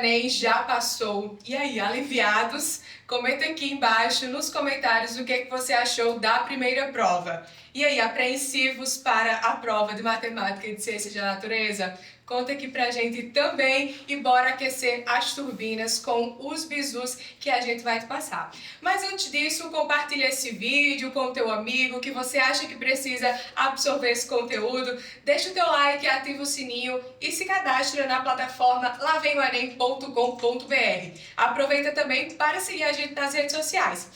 Enem já passou. E aí, aliviados? Comenta aqui embaixo nos comentários o que você achou da primeira prova. E aí, apreensivos para a prova de Matemática e de Ciências da Natureza? Conta aqui pra gente também e bora aquecer as turbinas com os bizus que a gente vai te passar. Mas antes disso, compartilha esse vídeo com o teu amigo que você acha que precisa absorver esse conteúdo. Deixa o teu like, ativa o sininho e se cadastra na plataforma lavemioenem.com.br. Aproveita também para seguir a gente nas redes sociais,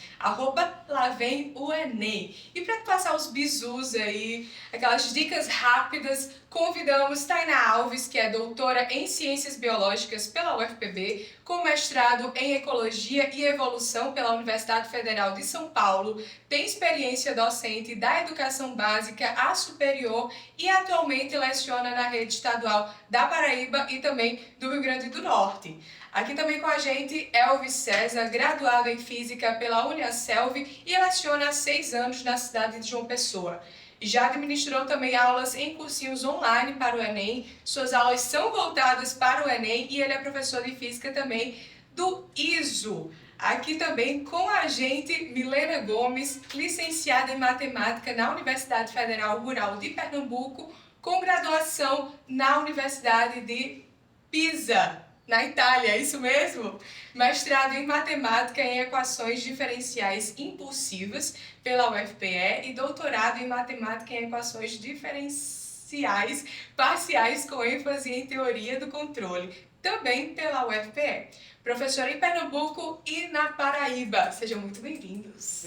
@lavemioenem. E para te passar os bizus aí, aquelas dicas rápidas, convidamos Tainá Alves, que é doutora em Ciências Biológicas pela UFPB, com mestrado em Ecologia e Evolução pela Universidade Federal de São Paulo, tem experiência docente da educação básica à superior e atualmente leciona na rede estadual da Paraíba e também do Rio Grande do Norte. Aqui também com a gente, Elvis César, graduado em Física pela Uniaselv e leciona há 6 anos na cidade de João Pessoa. Já administrou também aulas em cursinhos online para o Enem. Suas aulas são voltadas para o Enem e ele é professor de Física também do ISO. Aqui também com a gente, Milena Gomes, licenciada em Matemática na Universidade Federal Rural de Pernambuco, com graduação na Universidade de Pisa, na Itália, é isso mesmo? Mestrado em Matemática em Equações Diferenciais Impulsivas pela UFPE e doutorado em Matemática em Equações Diferenciais Parciais com ênfase em Teoria do Controle, também pela UFPE. Professora em Pernambuco e na Paraíba. Sejam muito bem-vindos.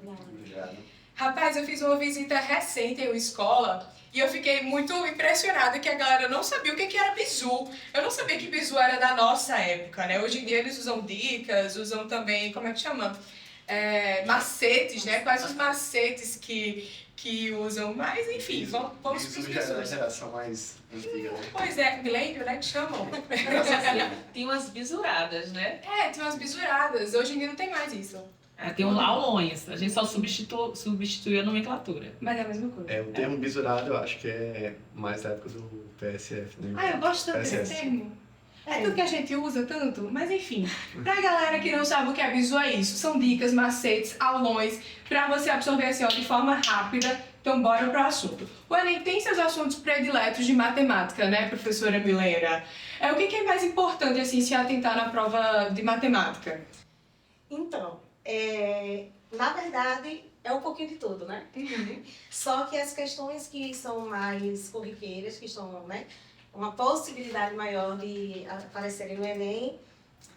Obrigado. Rapaz, eu fiz uma visita recente em uma escola e eu fiquei muito impressionada que a galera não sabia o que era bizu. Eu não sabia que bizu era da nossa época, né? Hoje em dia eles usam dicas, usam também, como é que chama? Macetes, né? Quais os macetes que usam, mas enfim, vamos para os Isso já é da geração mais antiga, né? Pois é, milênio, né, que chamam. Tem umas bisuradas, né? Tem umas bisuradas, hoje em dia não tem mais isso. Tem um aulões, a gente só substitui a nomenclatura. Mas é a mesma coisa. O termo bisurado eu acho que é mais da época do PSF, né? Eu gosto tanto desse PSS. termo. É tudo que a gente usa tanto, mas enfim. Pra galera que não sabe o que é bizu, é isso. São dicas, macetes, aulões, pra você absorver assim, ó, de forma rápida. Então bora pro assunto. O Enem tem seus assuntos prediletos de matemática, né, professora Milena? O que é mais importante, assim, se atentar na prova de matemática? Então, na verdade, é um pouquinho de tudo, né? Só que as questões que são mais corriqueiras, que são, né, uma possibilidade maior de aparecerem no Enem,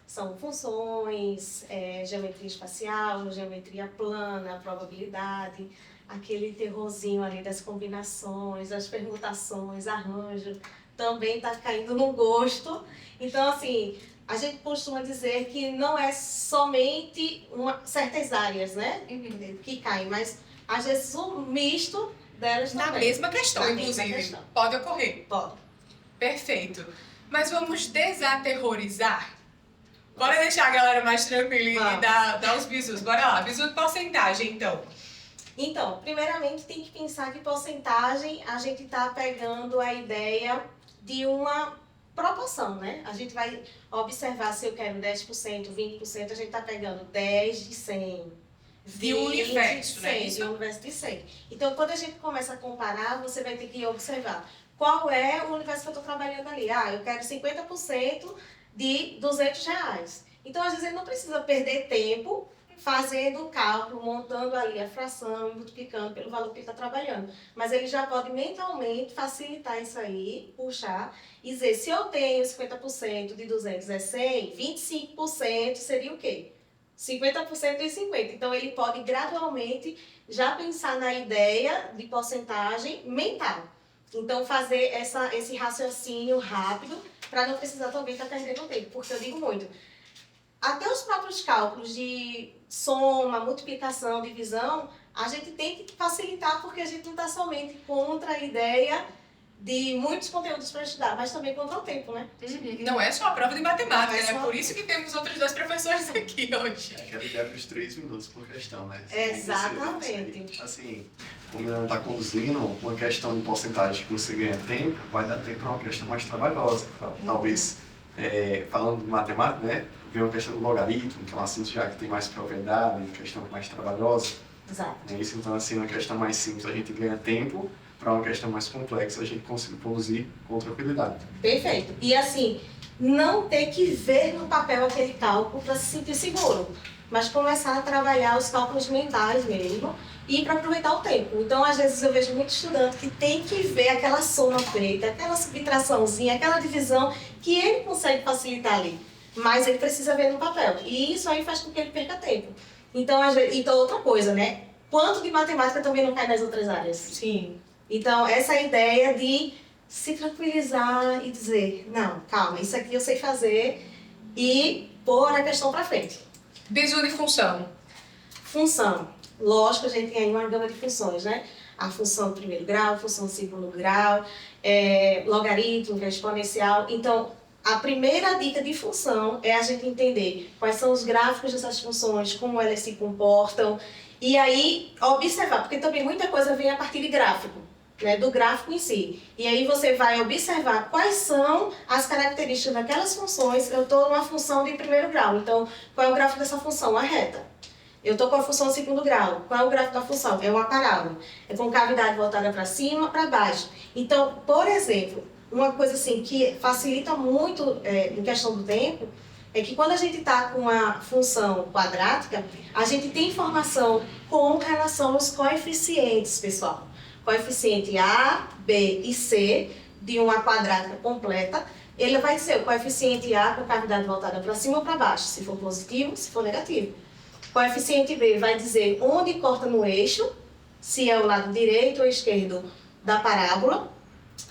são funções, geometria espacial, geometria plana, probabilidade, aquele terrorzinho ali das combinações, das permutações, arranjo, também está caindo no gosto. Então, assim, a gente costuma dizer que não é somente certas áreas, né, que caem, mas às vezes um misto delas também. Na mesma questão, Na inclusive. mesma questão. Pode ocorrer. Pode. Perfeito. Mas vamos desaterrorizar? Bora deixar a galera mais tranquila e dar os bizus. Bora lá, bizu de porcentagem, então. Então, primeiramente tem que pensar que porcentagem a gente está pegando a ideia de uma proporção, né? A gente vai observar se eu quero 10%, 20%, a gente está pegando 10 de 100. De um universo, né? De um universo de 100. Então, quando a gente começa a comparar, você vai ter que observar qual é o universo que eu estou trabalhando ali. Eu quero 50% de R$200. Então, às vezes, ele não precisa perder tempo fazendo o cálculo, montando ali a fração, multiplicando pelo valor que ele está trabalhando. Mas ele já pode mentalmente facilitar isso aí, puxar e dizer, se eu tenho 50% de 200 é 100, 25% seria o quê? 50% de 50%. Então, ele pode gradualmente já pensar na ideia de porcentagem mental. Então, fazer esse raciocínio rápido para não precisar também estar perdendo tempo. Porque eu digo muito, até os próprios cálculos de soma, multiplicação, divisão, a gente tem que facilitar porque a gente não está somente contra a ideia de muitos conteúdos para estudar, mas também contra o tempo, né? Não é só a prova de matemática, Não é né? só- Por isso que temos outros 2 professores aqui hoje. Aquela ideia dos 3 minutos por questão, né? Exatamente. Assim, como não está conduzindo uma questão de porcentagem que você ganha tempo, vai dar tempo para uma questão mais trabalhosa. Talvez falando de matemática, né? Vem uma questão do logaritmo, que é um assunto já que tem mais propriedade, uma questão mais trabalhosa. Exato. Isso, então, assim, uma questão mais simples a gente ganha tempo, para uma questão mais complexa a gente consegue conduzir com tranquilidade. Perfeito. E assim, não ter que ver no papel aquele cálculo para se sentir seguro, mas começar a trabalhar os cálculos mentais mesmo e para aproveitar o tempo. Então, às vezes eu vejo muito estudante que tem que ver aquela soma feita, aquela subtraçãozinha, aquela divisão que ele consegue facilitar ali, mas ele precisa ver no papel. E isso aí faz com que ele perca tempo. Então, às vezes, então outra coisa, né? Quanto de matemática também não cai nas outras áreas? Sim. Então, essa ideia de se tranquilizar e dizer, não, calma, isso aqui eu sei fazer e pôr a questão para frente. Bizu de função. Função. Lógico, a gente tem aí uma gama de funções, né? A função do primeiro grau, a função do segundo grau, logarítmica, exponencial. Então, a primeira dica de função é a gente entender quais são os gráficos dessas funções, como elas se comportam, e aí observar, porque também muita coisa vem a partir de gráfico, né, do gráfico em si. E aí você vai observar quais são as características daquelas funções. Eu estou numa função de primeiro grau, então qual é o gráfico dessa função? A reta. Eu estou com a função de segundo grau. Qual é o gráfico da função? É uma parábola. É com cavidade voltada para cima, para baixo. Então, por exemplo, uma coisa assim que facilita muito em questão do tempo é que quando a gente está com a função quadrática, a gente tem informação com relação aos coeficientes, pessoal. Coeficiente A, B e C de uma quadrática completa, ele vai ser o coeficiente A com cavidade voltada para cima ou para baixo, se for positivo, se for negativo. Coeficiente B vai dizer onde corta no eixo, se é o lado direito ou esquerdo da parábola.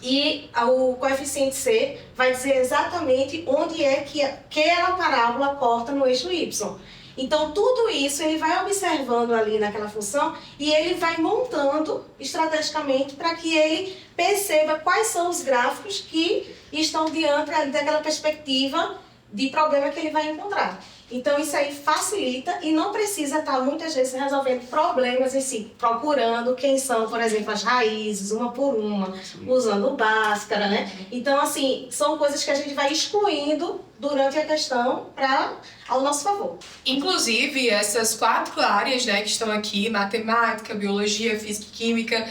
E o coeficiente C vai dizer exatamente onde é que aquela parábola corta no eixo Y. Então, tudo isso ele vai observando ali naquela função e ele vai montando estrategicamente para que ele perceba quais são os gráficos que estão diante daquela perspectiva de problema que ele vai encontrar. Então, isso aí facilita e não precisa estar muitas vezes resolvendo problemas em si, procurando quem são, por exemplo, as raízes, uma por uma, usando Bhaskara, né? Então, assim, são coisas que a gente vai excluindo durante a questão ao nosso favor. Inclusive, essas 4 áreas, né, que estão aqui, matemática, biologia, física e química,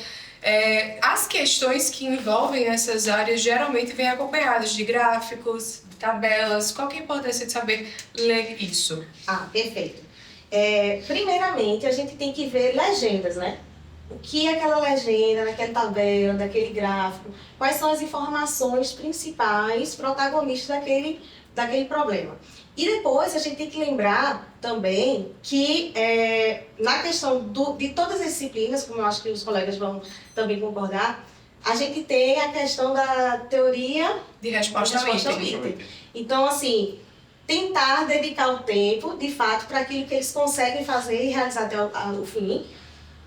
as questões que envolvem essas áreas geralmente vêm acompanhadas de gráficos, tabelas. Qual que é a importância de saber ler isso? Ah, perfeito. Primeiramente, a gente tem que ver legendas, né? O que é aquela legenda, naquela tabela, daquele gráfico, quais são as informações principais, protagonistas daquele problema. E depois a gente tem que lembrar também que na questão de todas as disciplinas, como eu acho que os colegas vão também concordar, a gente tem a questão da teoria de resposta ao item. Então, assim, tentar dedicar o tempo, de fato, para aquilo que eles conseguem fazer e realizar até o fim,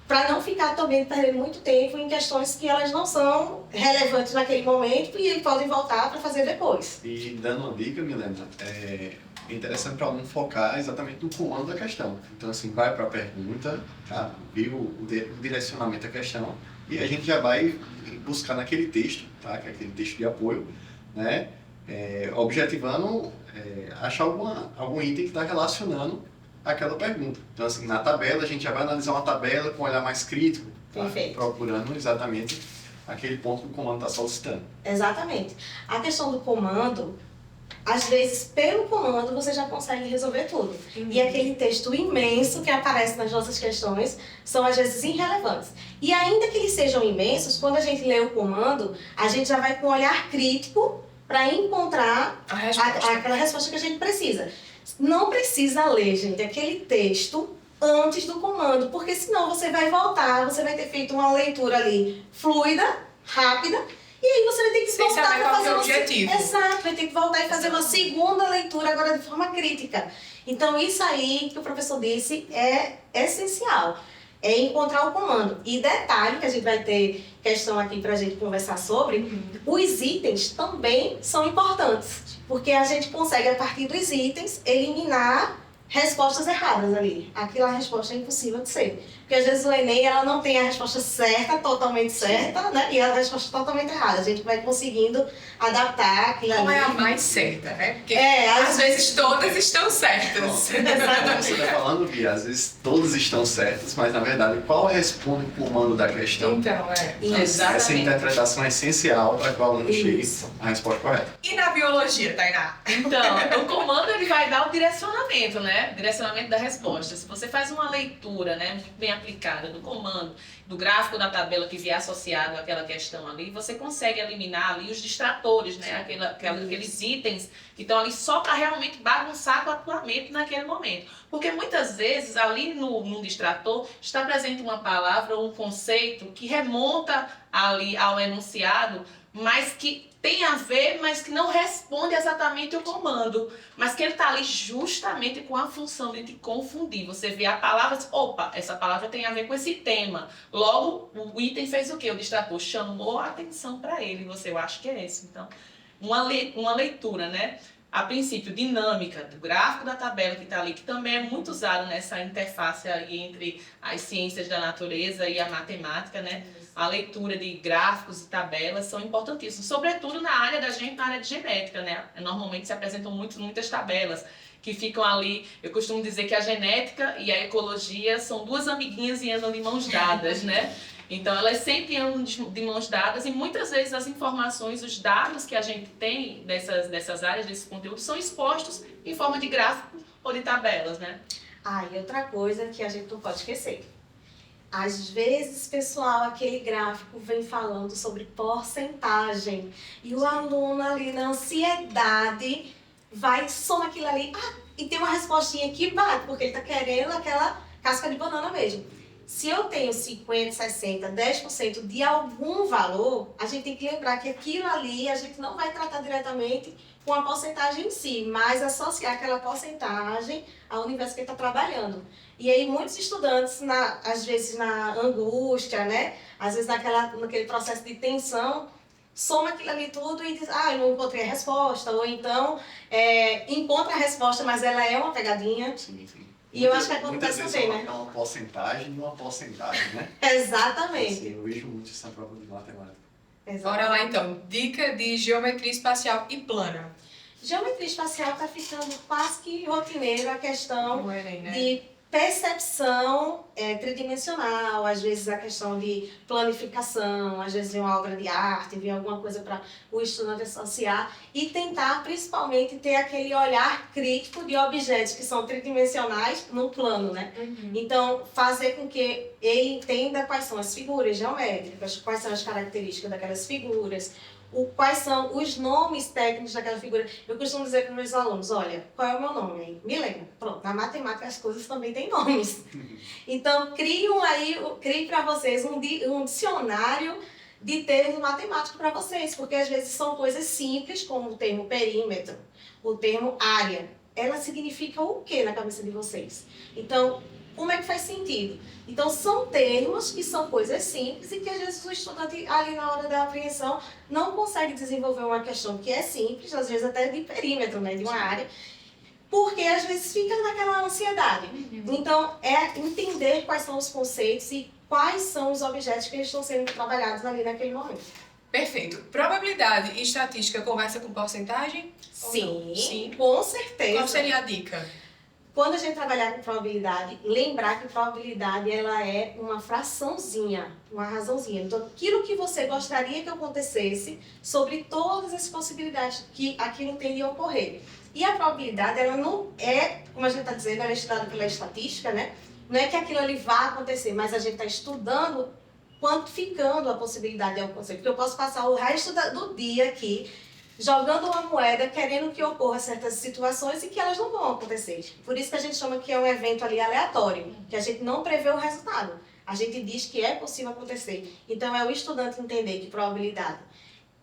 para não ficar também perdendo muito tempo em questões que elas não são relevantes naquele momento e podem voltar para fazer depois. E dando uma dica, Milena, é interessante para o aluno focar exatamente no comando da questão. Então, assim, vai para a pergunta, tá? Viu o direcionamento da questão, e a gente já vai buscar naquele texto, tá? Que é aquele texto de apoio, né? Objetivando achar algum item que está relacionando aquela pergunta. Então, assim, na tabela, a gente já vai analisar uma tabela com um olhar mais crítico, tá? Procurando exatamente aquele ponto que o comando está solicitando. Exatamente. A questão do comando, às vezes, pelo comando, você já consegue resolver tudo. E aquele texto imenso que aparece nas nossas questões são, às vezes, irrelevantes. E ainda que eles sejam imensos, quando a gente lê o comando, a gente já vai com um olhar crítico para encontrar aquela resposta que a gente precisa. Não precisa ler, gente, aquele texto antes do comando, porque senão você vai voltar, você vai ter feito uma leitura ali fluida, rápida, e aí você vai ter que voltar para fazer objetivo. Exato, vai ter que voltar e fazer uma segunda leitura agora de forma crítica. Então isso aí que o professor disse é essencial. É encontrar o comando. E detalhe, que a gente vai ter questão aqui para a gente conversar sobre, os itens também são importantes, porque a gente consegue, a partir dos itens, eliminar respostas erradas ali. Aquela resposta é impossível de ser. Porque às vezes o Enem ela não tem a resposta certa, totalmente certa, né? E a resposta totalmente errada. A gente vai conseguindo adaptar aquilo ali. Qual é a mais certa, né? Porque às às vezes todas estão certas. Você está falando, Bia, às vezes todas estão certas, mas na verdade qual responde o comando da questão? Então, Essa interpretação é essencial para que o aluno chegue Isso. à resposta correta. E na biologia, Tainá? Então, o comando ele vai dar o direcionamento, né? Direcionamento da resposta. Se você faz uma leitura, né, muito bem aplicada do comando, do gráfico da tabela que vier associado àquela questão ali, você consegue eliminar ali os distratores, né? Aqueles itens que estão ali só para realmente bagunçar o atuamento naquele momento. Porque muitas vezes ali no distrator está presente uma palavra ou um conceito que remonta ali ao enunciado, mas que tem a ver, mas que não responde exatamente o comando. Mas que ele está ali justamente com a função de te confundir. Você vê a palavra e diz, opa, essa palavra tem a ver com esse tema. Logo, o item fez o quê? O distrator chamou a atenção para ele. Você, eu acho que é esse. Então, uma leitura, né? A princípio, dinâmica, do gráfico da tabela que está ali, que também é muito usado nessa interface aí entre as ciências da natureza e a matemática, né? A leitura de gráficos e tabelas são importantíssimos, sobretudo na área da gente, na área de genética, né? Normalmente se apresentam muitas tabelas que ficam ali. Eu costumo dizer que a genética e a ecologia são duas amiguinhas e andam de mãos dadas, né? Então, elas sempre andam de mãos dadas e muitas vezes as informações, os dados que a gente tem dessas áreas, desses conteúdos, são expostos em forma de gráfico ou de tabelas, né? E outra coisa que a gente não pode esquecer. Às vezes, pessoal, aquele gráfico vem falando sobre porcentagem e o aluno ali na ansiedade vai, soma aquilo ali, e tem uma respostinha que bate, porque ele está querendo aquela casca de banana mesmo. Se eu tenho 50, 60, 10% de algum valor, a gente tem que lembrar que aquilo ali a gente não vai tratar diretamente com a porcentagem em si, mas associar aquela porcentagem ao universo que ele está trabalhando. E aí muitos estudantes, às vezes na angústia, né? Às vezes naquele processo de tensão, soma aquilo ali tudo e diz, eu não encontrei a resposta, ou então encontra a resposta, mas ela é uma pegadinha. Sim, sim. E eu acho que acontece também, né? É uma porcentagem e uma porcentagem, né? Exatamente. Assim, eu vejo muito essa prova de matemática. Bora lá então. Dica de geometria espacial e plana. Geometria espacial está ficando quase que rotineiro a questão No Enem, né? de percepção tridimensional, às vezes a questão de planificação, às vezes vem uma obra de arte, vem alguma coisa para o estudante associar e tentar principalmente ter aquele olhar crítico de objetos que são tridimensionais no plano, né? Uhum. Então, fazer com que ele entenda quais são as figuras geométricas, quais são as características daquelas figuras, quais são os nomes técnicos daquela figura. Eu costumo dizer para os meus alunos, olha, qual é o meu nome aí? Me lembra. Pronto, na matemática as coisas também têm nomes. Então, crie para vocês um dicionário de termos matemáticos para vocês, porque às vezes são coisas simples, como o termo perímetro, o termo área. Ela significa o que na cabeça de vocês? Então, como é que faz sentido? Então, são termos que são coisas simples e que às vezes o estudante, ali na hora da apreensão, não consegue desenvolver uma questão que é simples, às vezes até de perímetro, né, de uma área, porque às vezes fica naquela ansiedade. Então, é entender quais são os conceitos e quais são os objetos que estão sendo trabalhados ali naquele momento. Perfeito. Probabilidade e estatística conversa com porcentagem? Sim, Sim. com certeza. Qual seria a dica? Quando a gente trabalhar com probabilidade, lembrar que probabilidade ela é uma fraçãozinha, uma razãozinha. Então, aquilo que você gostaria que acontecesse sobre todas as possibilidades que aquilo tem de ocorrer. E a probabilidade, ela não é, como a gente está dizendo, ela é estudada pela estatística, né? Não é que aquilo ali vá acontecer, mas a gente está estudando, quantificando a possibilidade de acontecer. Porque eu posso passar o resto do dia aqui jogando uma moeda, querendo que ocorra certas situações e que elas não vão acontecer. Por isso que a gente chama que é um evento ali aleatório, que a gente não prevê o resultado. A gente diz que é possível acontecer. Então, é o estudante entender que probabilidade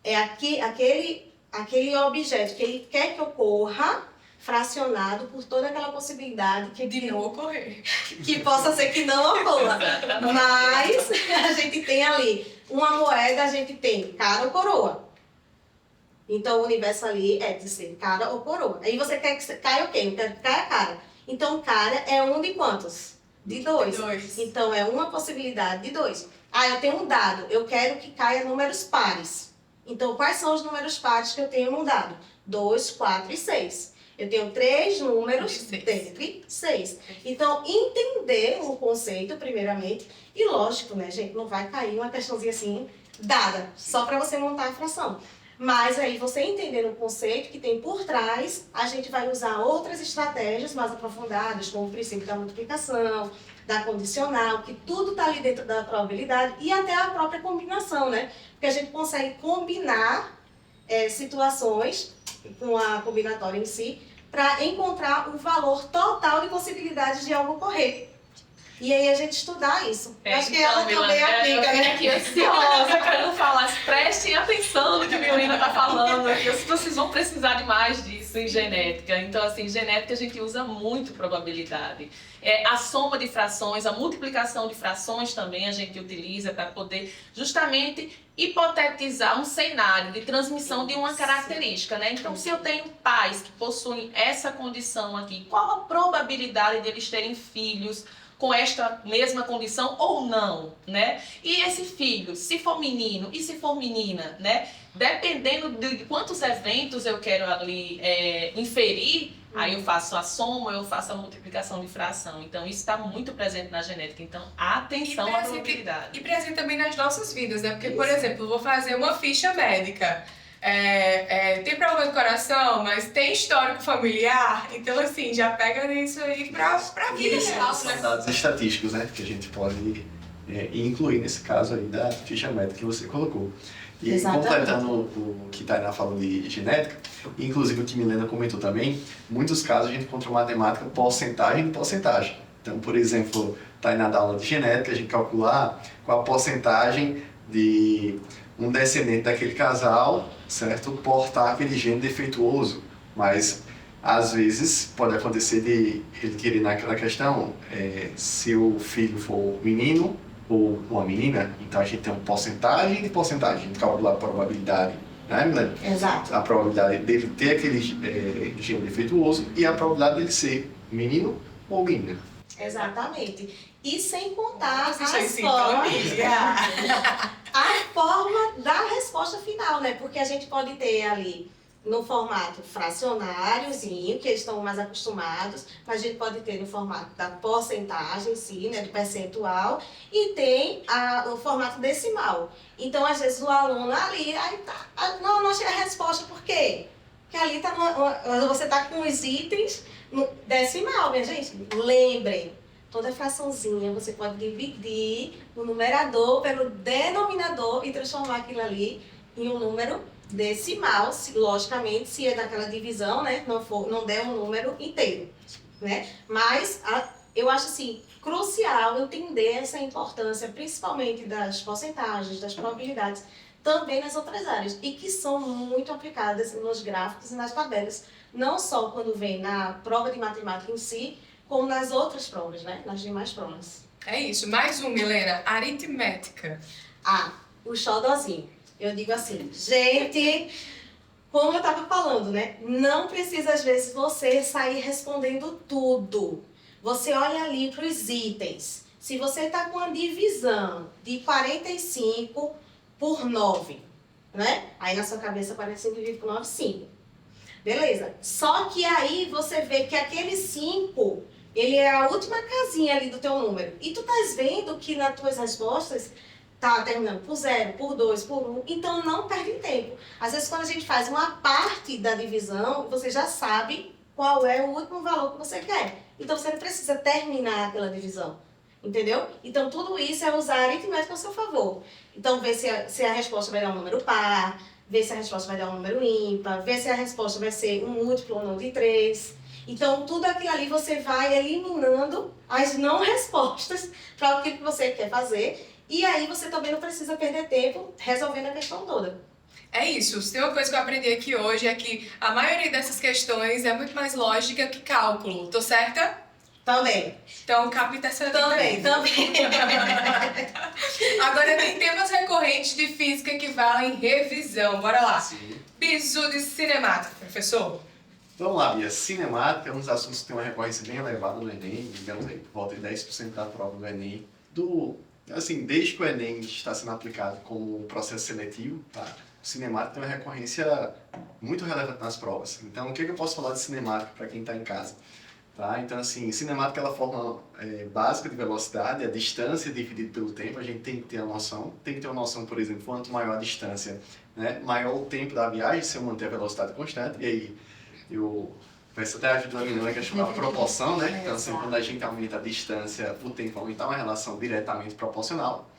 é aquele objeto que ele quer que ocorra, fracionado por toda aquela possibilidade De não ocorrer. que possa ser que não ocorra. Mas a gente tem ali uma moeda, a gente tem cara ou coroa. Então, o universo ali é de ser cara ou coroa. Aí você quer que caia o quê? Eu quero que caia a cara. Então, cara é um de quantos? de 2. Então, é uma possibilidade de 2. Ah, eu tenho um dado, eu quero que caia números pares. Então, quais são os números pares que eu tenho num dado? 2, 4 e 6. Eu tenho 3 números dentre 6. Então, entender o conceito, primeiramente. E lógico, né, gente, não vai cair uma questãozinha assim, dada, só para você montar a fração. Mas aí, você entendendo o conceito que tem por trás, a gente vai usar outras estratégias mais aprofundadas, como o princípio da multiplicação, da condicional, que tudo está ali dentro da probabilidade, e até a própria combinação, né? Porque a gente consegue combinar situações com a combinatória em si, para encontrar o valor total de possibilidades de algo ocorrer. E aí a gente estudar isso. Acho que ela também aplica, né? Aqui ansiosa, querendo falar. Prestem atenção no que a Milena está falando. Vocês vão precisar de mais disso em genética. Então, assim, genética a gente usa muito probabilidade. A soma de frações, a multiplicação de frações também a gente utiliza para poder justamente hipotetizar um cenário de transmissão de uma característica, né? Então, se eu tenho pais que possuem essa condição aqui, qual a probabilidade deles terem filhos com esta mesma condição ou não, né? E esse filho, se for menino e se for menina, né? Dependendo de quantos eventos eu quero ali inferir, aí eu faço a soma, eu faço a multiplicação de fração. Então, isso está muito presente na genética. Então, atenção à probabilidade. E presente também nas nossas vidas, né? Porque, por exemplo, eu vou fazer uma ficha médica. Tem problema do coração, mas tem histórico familiar, então assim, já pega isso aí pra vida real, São né? dados estatísticos, né, que a gente pode incluir nesse caso aí da ficha médica que você colocou. E Exatamente. completando o que Tainá falou de genética, inclusive o que Milena comentou também, em muitos casos a gente encontra matemática porcentagem de porcentagem. Então, por exemplo, Tainá da aula de genética, a gente calcular qual a porcentagem de um descendente daquele casal, certo, portar aquele gene defeituoso, mas às vezes pode acontecer de ele querer naquela questão, se o filho for menino ou uma menina, então a gente tem uma porcentagem de porcentagem, a gente calcula a probabilidade, né, Milena? Exato. A probabilidade dele ter aquele gene defeituoso e a probabilidade dele ser menino ou menina. Exatamente. E sem contar a forma da resposta final, né? Porque a gente pode ter ali no formato fracionáriozinho, que eles estão mais acostumados, mas a gente pode ter no formato da porcentagem em si, né, do percentual, e tem o formato decimal. Então, às vezes, o aluno ali, aí tá, não achei a resposta, por quê? Porque ali você está com os itens no decimal, minha gente. Lembrem, toda fraçãozinha você pode dividir o numerador pelo denominador e transformar aquilo ali em um número decimal, logicamente, se é daquela divisão, né, não der um número inteiro, né? Mas eu acho assim crucial entender essa importância, principalmente das porcentagens, das probabilidades, também nas outras áreas, e que são muito aplicadas nos gráficos e nas tabelas, não só quando vem na prova de matemática em si, como nas outras provas, né? Nas demais provas. É isso. Mais um, Milena. Aritmética. O xodózinho. Eu digo assim, gente, como eu estava falando, né? Não precisa, às vezes, você sair respondendo tudo. Você olha ali para os itens. Se você está com a divisão de 45 por 9, né? Aí na sua cabeça 45 dividido por 9, 5. Beleza. Só que aí você vê que aquele 5, ele é a última casinha ali do teu número. E tu estás vendo que nas tuas respostas tá terminando por 0, por 2, por 1. Então não perde tempo. Às vezes quando a gente faz uma parte da divisão, você já sabe qual é o último valor que você quer. Então você não precisa terminar aquela divisão. Entendeu? Então tudo isso é usar a aritmética a seu favor. Então ver se a resposta vai dar um número par, ver se a resposta vai dar um número ímpar, ver se a resposta vai ser um múltiplo ou não de 3. Então, tudo aquilo ali você vai eliminando as não respostas para aquilo que você quer fazer. E aí você também não precisa perder tempo resolvendo a questão toda. É isso. Se tem uma coisa que eu aprendi aqui hoje é que a maioria dessas questões é muito mais lógica que cálculo. Tô certa? Também. Então, capta essa dica Também. Agora tem temas recorrentes de física que valem revisão. Bora lá. Sim. Bizu de cinemática, professor. Vamos lá, Bia. Cinemática é um dos assuntos que tem uma recorrência bem elevada no Enem, digamos aí, por volta de 10% da prova do Enem. Assim, desde que o Enem está sendo aplicado como processo seletivo, tá? Cinemática tem uma recorrência muito relevante nas provas. Então, o que eu posso falar de cinemática para quem está em casa? Tá? Então, assim, cinemática é a forma básica de velocidade, a distância dividida pelo tempo, a gente tem que ter a noção. Tem que ter uma noção, por exemplo, quanto maior a distância, né, maior o tempo da viagem, se eu manter a velocidade constante. E aí, eu peço até a ajuda da menina que é chamada proporção, né? Então, assim, quando a gente aumenta a distância, o tempo aumentar uma relação diretamente proporcional.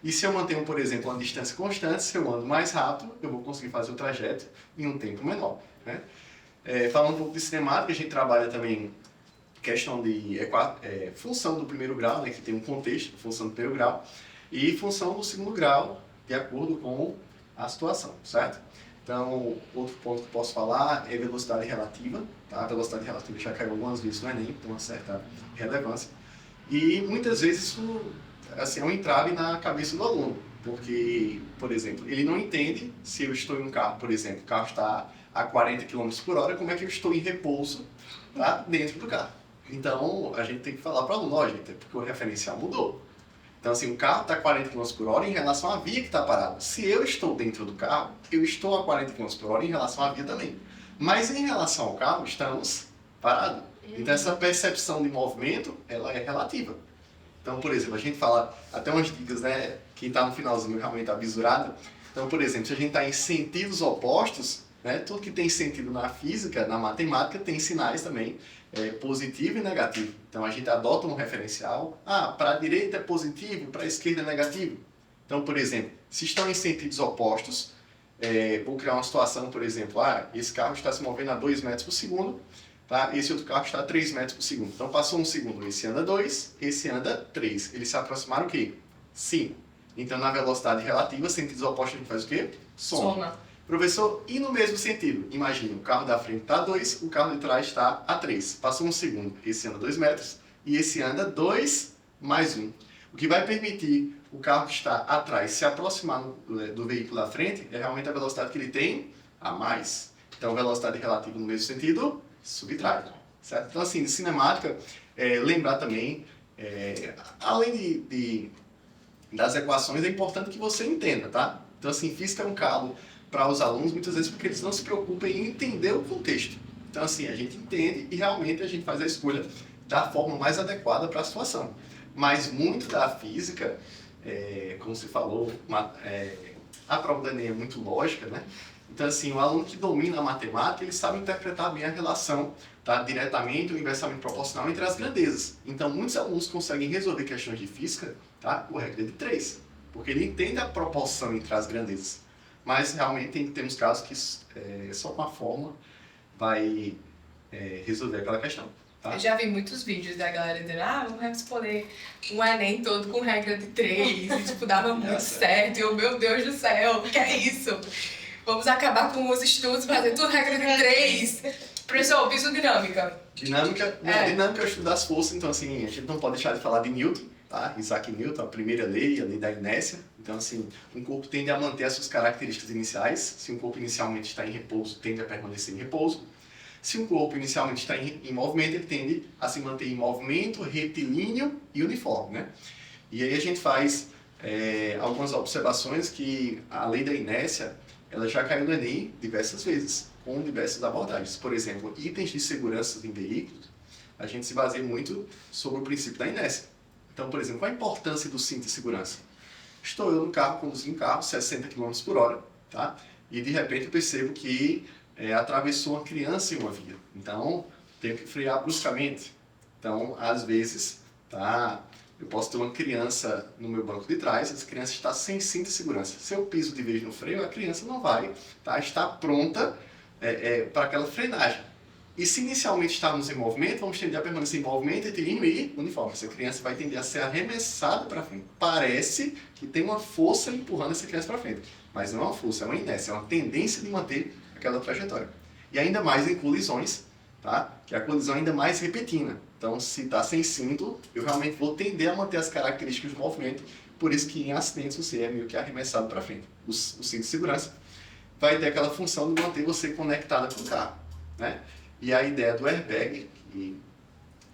E se eu mantenho, por exemplo, uma distância constante, se eu ando mais rápido, eu vou conseguir fazer o trajeto em um tempo menor, né? Falando um pouco de cinemática, a gente trabalha também questão de função do primeiro grau, né, que tem um contexto, função do primeiro grau, e função do segundo grau, de acordo com a situação, certo? Então, outro ponto que eu posso falar é velocidade relativa, tá? A velocidade relativa já caiu algumas vezes no Enem, tem uma certa relevância. E muitas vezes isso assim, é um entrave na cabeça do aluno, porque, por exemplo, ele não entende se eu estou em um carro, por exemplo, o carro está a 40 km por hora, como é que eu estou em repouso, tá, dentro do carro. Então, a gente tem que falar para o aluno, ó, gente, porque o referencial mudou. Então, assim, o carro está a 40 km por hora em relação à via que está parada. Se eu estou dentro do carro, eu estou a 40 km por hora em relação à via também. Mas em relação ao carro, estamos parados. Então, essa percepção de movimento, ela é relativa. Então, por exemplo, a gente fala até umas dicas, né? Quem está no finalzinho realmente está visurado. Então, por exemplo, se a gente está em sentidos opostos, né, tudo que tem sentido na física, na matemática, tem sinais também positivo e negativo. Então a gente adota um referencial. Para a direita é positivo, para a esquerda é negativo. Então, por exemplo, se estão em sentidos opostos, vou criar uma situação, por exemplo, esse carro está se movendo a 2 metros por segundo, tá? Esse outro carro está a 3 metros por segundo. Então passou um segundo, esse anda 2, esse anda 3. Eles se aproximaram o quê? 5. Então na velocidade relativa, sentidos opostos a gente faz o quê? Soma. Professor, e no mesmo sentido? Imagina, o carro da frente está a 2, o carro de trás está a 3. Passou um segundo, esse anda 2 metros e esse anda 2 mais 1. O que vai permitir o carro que está atrás se aproximar do veículo da frente é realmente a velocidade que ele tem a mais. Então, velocidade relativa no mesmo sentido, subtrai. Certo? Então, assim, de cinemática, lembrar também, além das equações, é importante que você entenda, tá? Então, assim, física é um calo para os alunos, muitas vezes porque eles não se preocupam em entender o contexto. Então, assim, a gente entende e realmente a gente faz a escolha da forma mais adequada para a situação. Mas muito da física, como você falou, a prova do Enem é muito lógica, né? Então, assim, o aluno que domina a matemática, ele sabe interpretar bem a relação, tá, diretamente ou inversamente proporcional entre as grandezas. Então, muitos alunos conseguem resolver questões de física, tá, com regra de 3, porque ele entende a proporção entre as grandezas. Mas realmente temos casos que só com a forma vai resolver aquela questão. Tá? Eu já vi muitos vídeos da galera dizendo, vamos responder um Enem todo com regra de 3, e tipo, dava muito certo, e eu, meu Deus do céu, o que é isso? Vamos acabar com os estudos, fazer tudo regra de 3. Professor, isodinâmica. Dinâmica é o estudo das forças, então assim, a gente não pode deixar de falar de Newton, tá? Isaac Newton, a primeira lei, a lei da inércia. Então, assim, um corpo tende a manter as suas características iniciais. Se um corpo inicialmente está em repouso, tende a permanecer em repouso. Se um corpo inicialmente está em movimento, ele tende a se manter em movimento, retilíneo e uniforme, né? E aí a gente faz algumas observações que a lei da inércia, ela já caiu no Enem diversas vezes, com diversas abordagens. Por exemplo, itens de segurança em veículos, a gente se baseia muito sobre o princípio da inércia. Então, por exemplo, qual a importância do cinto de segurança? Estou eu no carro, conduzindo um carro, 60 km por hora, tá? E de repente eu percebo que atravessou uma criança em uma via. Então, tenho que frear bruscamente. Então, às vezes, tá? Eu posso ter uma criança no meu banco de trás, essa criança está sem cinto de segurança. Se eu piso de vez no freio, a criança não vai, tá, estar pronta para aquela frenagem. E se inicialmente estamos em movimento, vamos tender a permanecer em movimento, retilíneo e uniforme. Essa criança vai tender a ser arremessada para frente. Parece que tem uma força empurrando essa criança para frente, mas não é uma força, é uma inércia, é uma tendência de manter aquela trajetória. E ainda mais em colisões, tá? Que a colisão é ainda mais repentina. Então, se está sem cinto, eu realmente vou tender a manter as características do movimento, por isso que em acidentes você é meio que arremessado para frente. O cinto de segurança vai ter aquela função de manter você conectada com o carro, né? E a ideia do airbag, que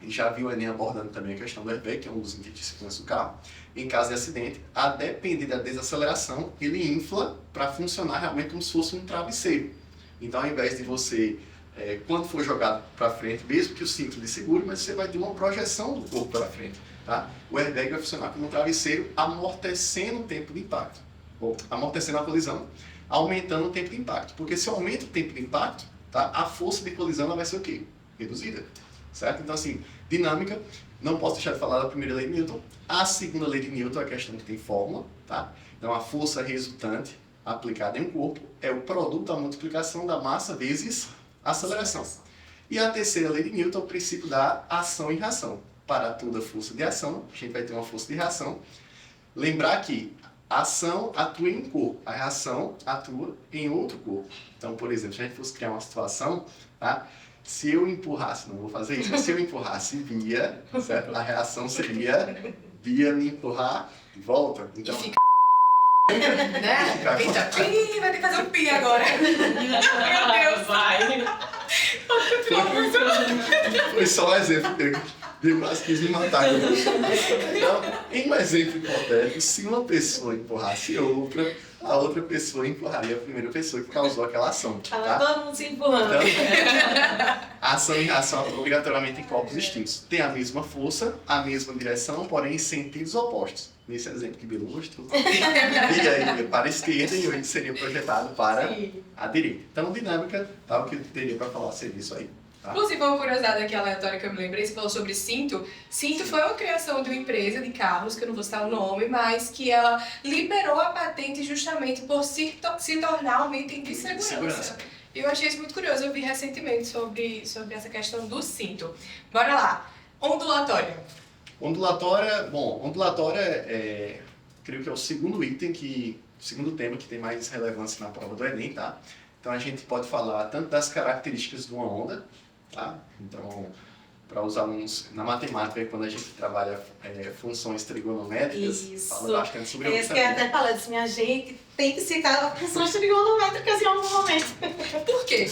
já viu o Enem abordando também a questão do airbag, que é um dos itens de segurança do carro, em caso de acidente, a depender da desaceleração, ele infla para funcionar realmente como se fosse um travesseiro. Então, ao invés de você, quando for jogado para frente, mesmo que o cinto lhe segure, mas você vai ter uma projeção do corpo para frente. Tá? O airbag vai funcionar como um travesseiro, amortecendo o tempo de impacto, ou amortecendo a colisão, aumentando o tempo de impacto. Porque se eu aumento o tempo de impacto, tá, a força de colisão ela vai ser o quê? Reduzida. Certo? Então, assim, dinâmica, não posso deixar de falar da primeira lei de Newton. A segunda lei de Newton é a questão que tem fórmula. Tá? Então, a força resultante aplicada em um corpo é o produto da multiplicação da massa vezes a aceleração. E a terceira lei de Newton é o princípio da ação e reação. Para toda força de ação, a gente vai ter uma força de reação. Lembrar que a ação atua em um corpo, a reação atua em outro corpo. Então, por exemplo, se a gente fosse criar uma situação, tá? Se eu empurrasse, não vou fazer isso, mas se eu empurrasse Bia, certo? A reação seria Bia me empurrar de volta. Então, né? Eita, pi, vai ter que fazer um pi agora. Meu Deus. Vai. foi só um exemplo que eu quase quis me matar. Então, em um exemplo hipotético, se uma pessoa empurrasse outra, a outra pessoa empurraria a primeira pessoa que causou aquela ação. Tava Tá? todo mundo se empurrando. Então, a ação e reação obrigatoriamente em corpos distintos. Tem a mesma força, a mesma direção, porém em sentidos opostos. Nesse exemplo que Bilu mostrou. E aí para a esquerda e o seria projetado para a direita. Então, dinâmica, tá? O que eu teria para falar seria isso aí. Tá? Inclusive, uma curiosidade aqui aleatória que eu me lembrei, você falou sobre cinto. Cinto foi uma criação de uma empresa de carros, que eu não vou citar o nome, mas que ela liberou a patente justamente por se tornar um item de segurança. E eu achei isso muito curioso, eu vi recentemente sobre essa questão do cinto. Bora lá. Ondulatória. Ondulatória, bom, ondulatória creio que é o segundo segundo tema que tem mais relevância na prova do Enem, tá? Então a gente pode falar tanto das características de uma onda, tá? Então, para os alunos na matemática, quando a gente trabalha funções trigonométricas, Isso. fala bastante sobre Esse que eu até falando assim, a gente tem que citar funções trigonométricas em algum momento. Por quê?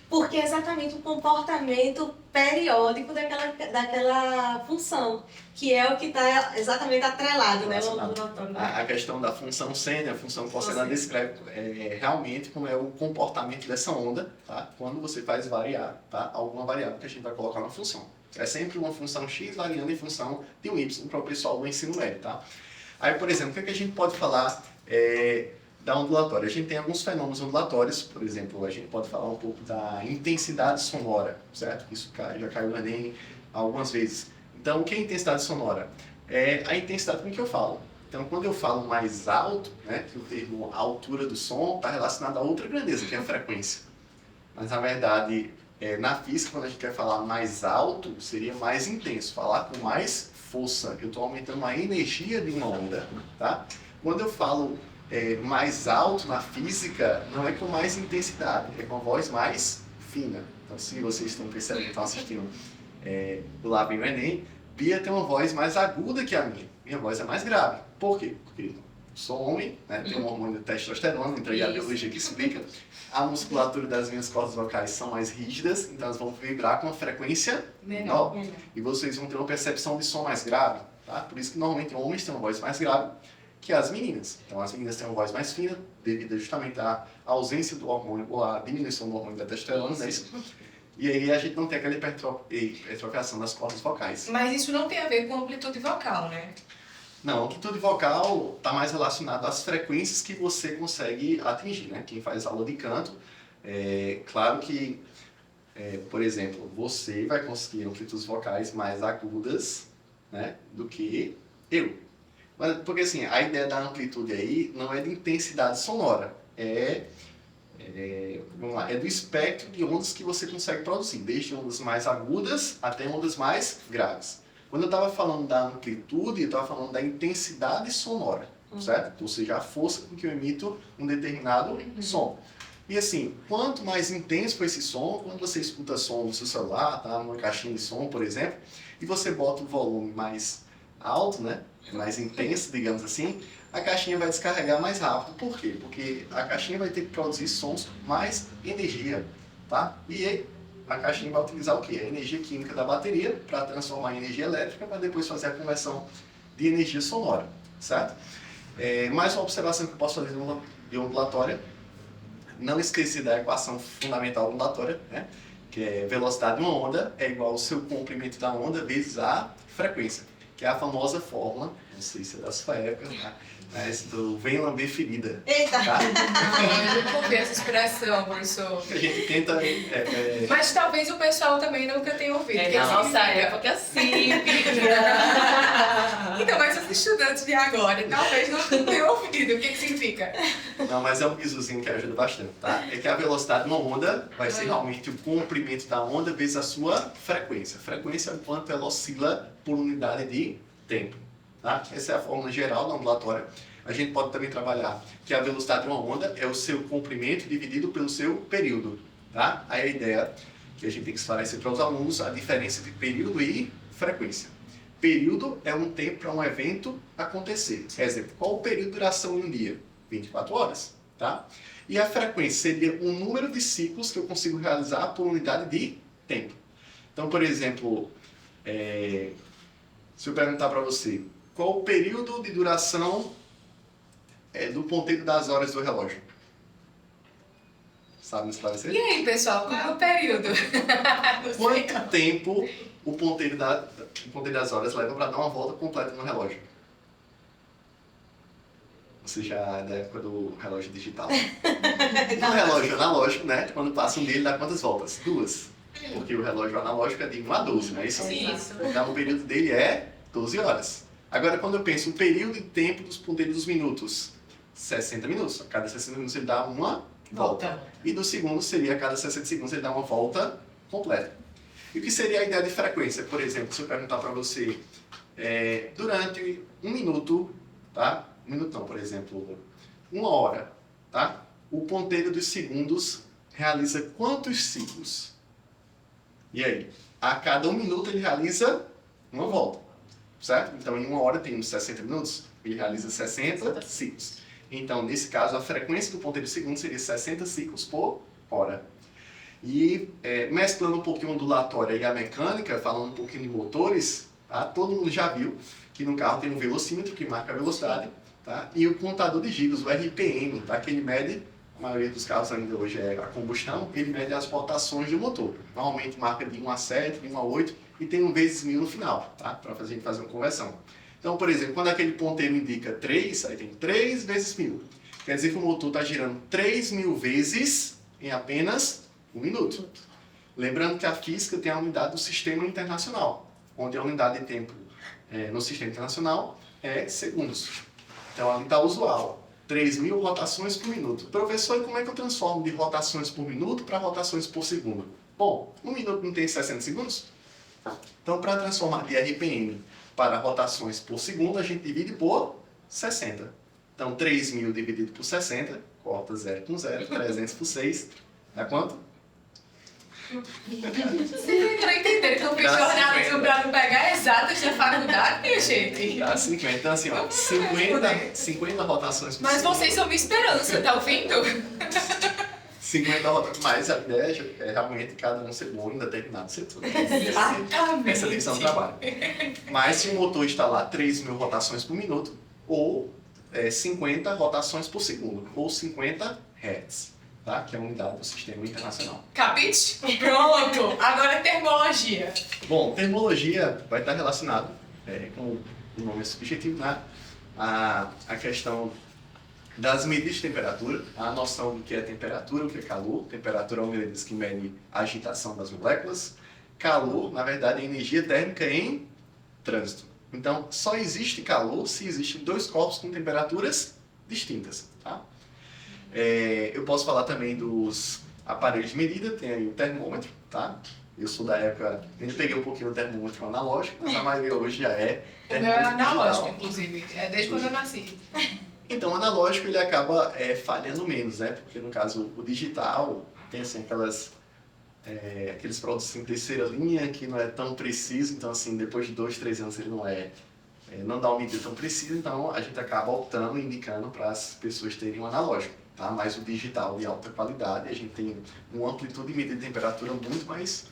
Porque é exatamente o comportamento periódico daquela função, que é o que está exatamente atrelado, né? A questão da função seno, a função cosseno descreve realmente como é o comportamento dessa onda, tá? Quando você faz variar, tá? Alguma variável que a gente vai colocar na função. É sempre uma função x variando em função de um y para o pessoal do ensino médio, tá? Aí, por exemplo, o que a gente pode falar da ondulatória? A gente tem alguns fenômenos ondulatórios, por exemplo, a gente pode falar um pouco da intensidade sonora, certo? Isso já caiu no Enem algumas vezes. Então, o que é intensidade sonora? É a intensidade com que eu falo. Então, quando eu falo mais alto, né, que o termo altura do som está relacionado a outra grandeza, que é a frequência. Mas, na verdade, na física, quando a gente quer falar mais alto, seria mais intenso, falar com mais força. Eu estou aumentando a energia de uma onda, tá? Quando eu falo mais alto na física, não é com mais intensidade, é com a voz mais fina. Então, se vocês estão percebendo, estão assistindo o Lá Vem o Enem, Bia tem uma voz mais aguda que a minha. Minha voz é mais grave. Por quê? Porque sou homem, né? Tenho um hormônio de testosterona, entrei a biologia que explica. A musculatura das minhas cordas vocais são mais rígidas, então elas vão vibrar com uma frequência menor. E vocês vão ter uma percepção de som mais grave. Tá? Por isso que normalmente homens têm uma voz mais grave que as meninas. Então as meninas têm uma voz mais fina, devido justamente à ausência do hormônio, ou à diminuição do hormônio da testosterona, né? E aí a gente não tem aquela hipertrofiação das cordas vocais. Mas isso não tem a ver com amplitude vocal, né? Não, a amplitude vocal está mais relacionado às frequências que você consegue atingir, né? Quem faz aula de canto, claro que, por exemplo, você vai conseguir amplitudes vocais mais agudas, né, do que eu. Mas, porque assim, a ideia da amplitude aí não é de intensidade sonora, vamos lá, é do espectro de ondas que você consegue produzir, desde ondas mais agudas até ondas mais graves. Quando eu estava falando da amplitude, eu estava falando da intensidade sonora, certo? Ou seja, a força com que eu emito um determinado som. E assim, quanto mais intenso for esse som, quando você escuta som no seu celular, tá, numa caixinha de som, por exemplo, e você bota o volume mais alto, né, mais intenso, digamos assim, a caixinha vai descarregar mais rápido. Por quê? Porque a caixinha vai ter que produzir sons com mais energia, tá? E a caixinha vai utilizar o quê? A energia química da bateria para transformar em energia elétrica para depois fazer a conversão de energia sonora, certo? Mais uma observação que eu posso fazer de ondulatória, não esquecer da equação fundamental ondulatória, né? Que é velocidade de uma onda é igual ao seu comprimento da onda vezes a frequência, que é a famosa fórmula, não sei se é da sua época, tá? Mas do vem lamber ferida. Eita! Tá? Eu não confio essa expressão, professor. A gente tenta... Mas talvez o pessoal também nunca tenha ouvido. É O que na nossa significa? época, sim. Então, mas os estudantes de agora talvez não tenham ouvido. O que significa? Não, mas é um bisuzinho que ajuda bastante, tá? É que a velocidade de uma onda vai ser realmente o comprimento da onda vezes a sua frequência. Frequência é o quanto ela oscila por unidade de tempo, tá? Essa é a fórmula geral da ondulatória. A gente pode também trabalhar que a velocidade de uma onda é o seu comprimento dividido pelo seu período, tá? Aí a ideia que a gente tem que esclarecer para os alunos a diferença entre período e frequência. Período é um tempo para um evento acontecer. Exemplo, qual o período de duração em um dia? 24 horas, tá? E a frequência seria o número de ciclos que eu consigo realizar por unidade de tempo. Então, por exemplo, se eu perguntar para você, qual o período de duração do ponteiro das horas do relógio? Sabe me esclarecer? E aí, pessoal, qual é o período? Quanto tempo o ponteiro das horas leva para dar uma volta completa no relógio? Você já é da época do relógio digital. No relógio analógico, né? Quando passa um dia, ele dá quantas voltas? 2. Porque o relógio analógico é de 1 a 12, não é isso? Isso. Então o período dele é 12 horas. Agora, quando eu penso no período de tempo dos ponteiros dos minutos, 60 minutos. A cada 60 minutos ele dá uma volta. E do segundo seria a cada 60 segundos ele dá uma volta completa. E o que seria a ideia de frequência? Por exemplo, se eu perguntar para você, durante um minuto, tá? Um minuto não, por exemplo, 1 hora, tá? O ponteiro dos segundos realiza quantos ciclos? E aí? A cada 1 minuto ele realiza uma volta, certo? Então, em 1 hora tem uns 60 minutos, ele realiza 60 ciclos. Então, nesse caso, a frequência do ponteiro de segundo seria 60 ciclos por hora. E mesclando um pouquinho a ondulatória e a mecânica, falando um pouquinho de motores, tá? Todo mundo já viu que no carro tem um velocímetro que marca a velocidade, tá? E o contador de giros, o RPM, tá? Que ele mede, a maioria dos carros ainda hoje é a combustão, ele mede as rotações do motor. Normalmente marca de 1 a 7, de 1 a 8 e tem um vezes 1000 no final, tá? Para a gente fazer uma conversão. Então, por exemplo, quando aquele ponteiro indica 3, aí tem 3 vezes 1000. Quer dizer que o motor está girando 3000 vezes em apenas 1 minuto. Lembrando que a física tem a unidade do sistema internacional, onde a unidade de tempo no sistema internacional é segundos. Então, ali está usual, 3000 rotações por minuto. Professor, e como é que eu transformo de rotações por minuto para rotações por segundo? Bom, 1 minuto não tem 60 segundos? Então, para transformar de RPM para rotações por segundo, a gente divide por 60. Então, 3.000 dividido por 60, corta 0 com 0, 300 por 6, dá quanto? Vocês não entenderam que eu fiz jornalismo para não pegar exatas da faculdade, minha gente? Dá 50. Então, assim, ó, 50 rotações por Mas segundo. vocês são minha esperança, tá ouvindo? 50 rotações. Mas a ideia é realmente cada um ser bom em determinado setor. Exatamente. Essa divisão do trabalho. Mas se o motor está lá 3.000 rotações por minuto, ou 50 rotações por segundo, ou 50 Hz, tá? Que é a unidade do sistema internacional. Capite? Pronto! Agora é termologia. Bom, termologia vai estar relacionado com o nome subjetivo, né? A questão das medidas de temperatura, a noção do que é temperatura, o que é calor. Temperatura é uma medida que mede a agitação das moléculas. Calor, na verdade, é energia térmica em trânsito. Então, só existe calor se existem 2 corpos com temperaturas distintas, tá? Eu posso falar também dos aparelhos de medida, tem aí o termômetro, tá? Eu sou da época, eu peguei um pouquinho do termômetro analógico, mas a maioria hoje já é O meu é termômetro analógico, digital. inclusive. É desde quando eu nasci. Então, o analógico ele acaba falhando menos, né? Porque no caso o digital tem assim aqueles produtos em terceira linha que não é tão preciso, então assim depois de 2, 3 anos ele não dá uma medida tão precisa, então a gente acaba optando, indicando para as pessoas terem um analógico, tá? Mas o digital de alta qualidade, a gente tem uma amplitude de medida de temperatura muito mais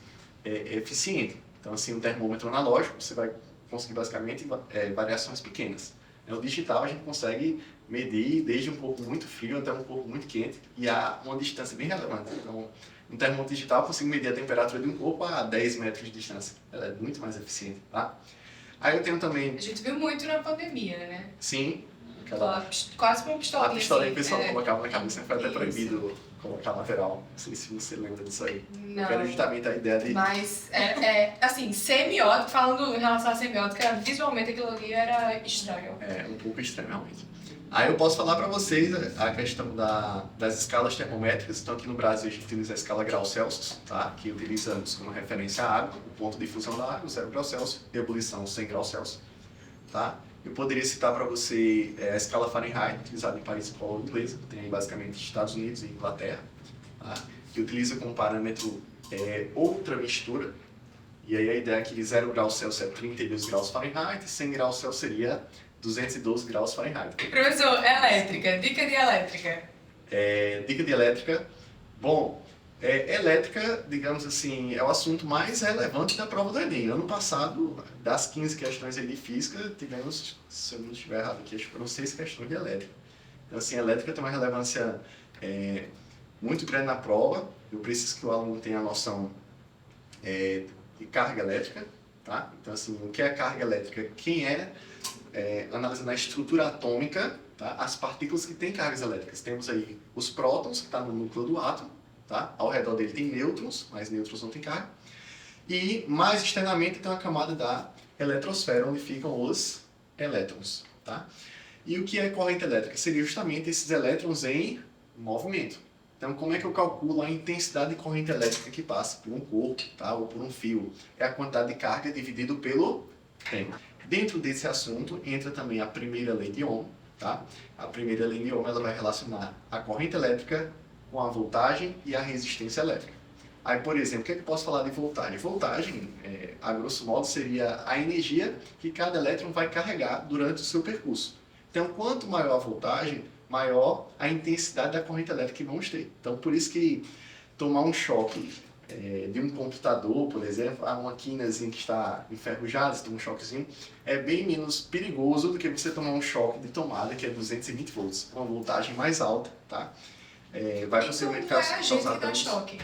eficiente. Então, assim, o termômetro analógico, você vai conseguir basicamente variações pequenas. O digital a gente consegue medir desde um corpo muito frio até um corpo muito quente e há uma distância bem relevante. Então, no termômetro digital eu consigo medir a temperatura de um corpo a 10 metros de distância. Ela é muito mais eficiente, tá? Aí eu tenho também... A gente viu muito na pandemia, né? Sim. Quase uma pistolinha. A pistolinha assim, que o pessoal colocava na cabeça, foi até Isso. proibido colocar lateral. Não sei se você lembra disso aí. Não. Que era justamente a ideia de... Mas, assim, semiótica, falando em relação à semiótica, visualmente aquilo ali era estranho. É, um pouco estranho, realmente. Aí eu posso falar para vocês a questão das escalas termométricas. Então, aqui no Brasil, a gente utiliza a escala graus Celsius, tá? Que utilizamos como referência a água, o ponto de fusão da água, 0 graus Celsius, e ebulição, 100 graus Celsius, tá? Eu poderia citar para você a escala Fahrenheit, utilizada em países de escola inglesa, tem aí basicamente Estados Unidos e Inglaterra, tá? Que utiliza como parâmetro outra mistura. E aí a ideia é que 0 graus Celsius é 32 graus Fahrenheit, 100 graus Celsius seria 212 graus Fahrenheit. Professor, elétrica, dica de elétrica. Dica de elétrica. Bom, elétrica, digamos assim, é o assunto mais relevante da prova do Enem. Ano passado, das 15 questões aí de física, tivemos, se eu não estiver errado aqui, acho que foram 6 questões de elétrica. Então, assim, a elétrica tem uma relevância muito grande na prova. Eu preciso que o aluno tenha a noção de carga elétrica, tá? Então, assim, o que é carga elétrica? Quem analisando a estrutura atômica, tá? As partículas que têm cargas elétricas. Temos aí os prótons, que estão no núcleo do átomo, tá? Ao redor dele tem nêutrons, mas nêutrons não têm carga. E mais externamente tem uma camada da eletrosfera, onde ficam os elétrons, tá? E o que é corrente elétrica? Seria justamente esses elétrons em movimento. Então, como é que eu calculo a intensidade de corrente elétrica que passa por um corpo, tá? Ou por um fio? É a quantidade de carga dividido pelo tempo. Dentro desse assunto entra também a primeira lei de Ohm, tá? A primeira lei de Ohm ela vai relacionar a corrente elétrica com a voltagem e a resistência elétrica. Aí, por exemplo, o que é que eu posso falar de voltagem? Voltagem, a grosso modo, seria a energia que cada elétron vai carregar durante o seu percurso. Então, quanto maior a voltagem, maior a intensidade da corrente elétrica que vamos ter. Então, por isso que tomar um choque de um computador, por exemplo, uma quinazinha que está enferrujada, se toma um choquezinho, é bem menos perigoso do que você tomar um choque de tomada, que é 220 volts, uma voltagem mais alta, tá? Vai possivelmente a gente causar dá danos. choque.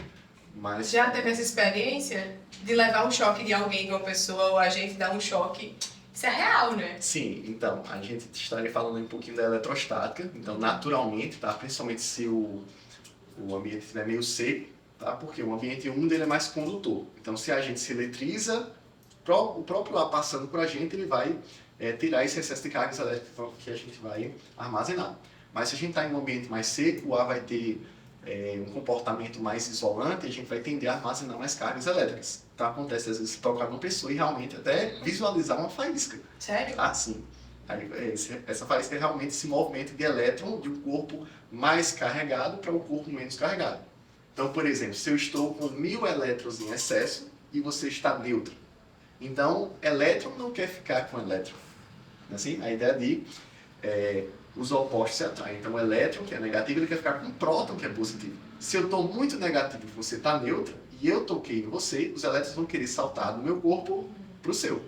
Mas, Já teve essa experiência de levar um choque de alguém, de uma pessoa, ou a gente dar um choque? Isso é real, né? sim, então, a gente estaria falando um pouquinho da eletrostática, então naturalmente, tá? Principalmente se o ambiente estiver meio seco, tá? Porque o ambiente úmido ele é mais condutor. Então, se a gente se eletriza, o próprio ar passando por a gente, ele vai tirar esse excesso de cargas elétricas que a gente vai armazenar. Mas se a gente está em um ambiente mais seco, o ar vai ter um comportamento mais isolante e a gente vai tender a armazenar mais cargas elétricas. Então, acontece às vezes tocar numa pessoa e realmente até visualizar uma faísca. Sério? Ah, sim. Essa faísca é realmente esse movimento de elétron de um corpo mais carregado para um corpo menos carregado. Então, por exemplo, se eu estou com 1000 elétrons em excesso e você está neutro. Então, elétron não quer ficar com elétron. Assim, a ideia de os opostos se atraem. Então, o elétron, que é negativo, ele quer ficar com um próton, que é positivo. Se eu estou muito negativo e você está neutro, e eu toquei em você, os elétrons vão querer saltar do meu corpo para o seu.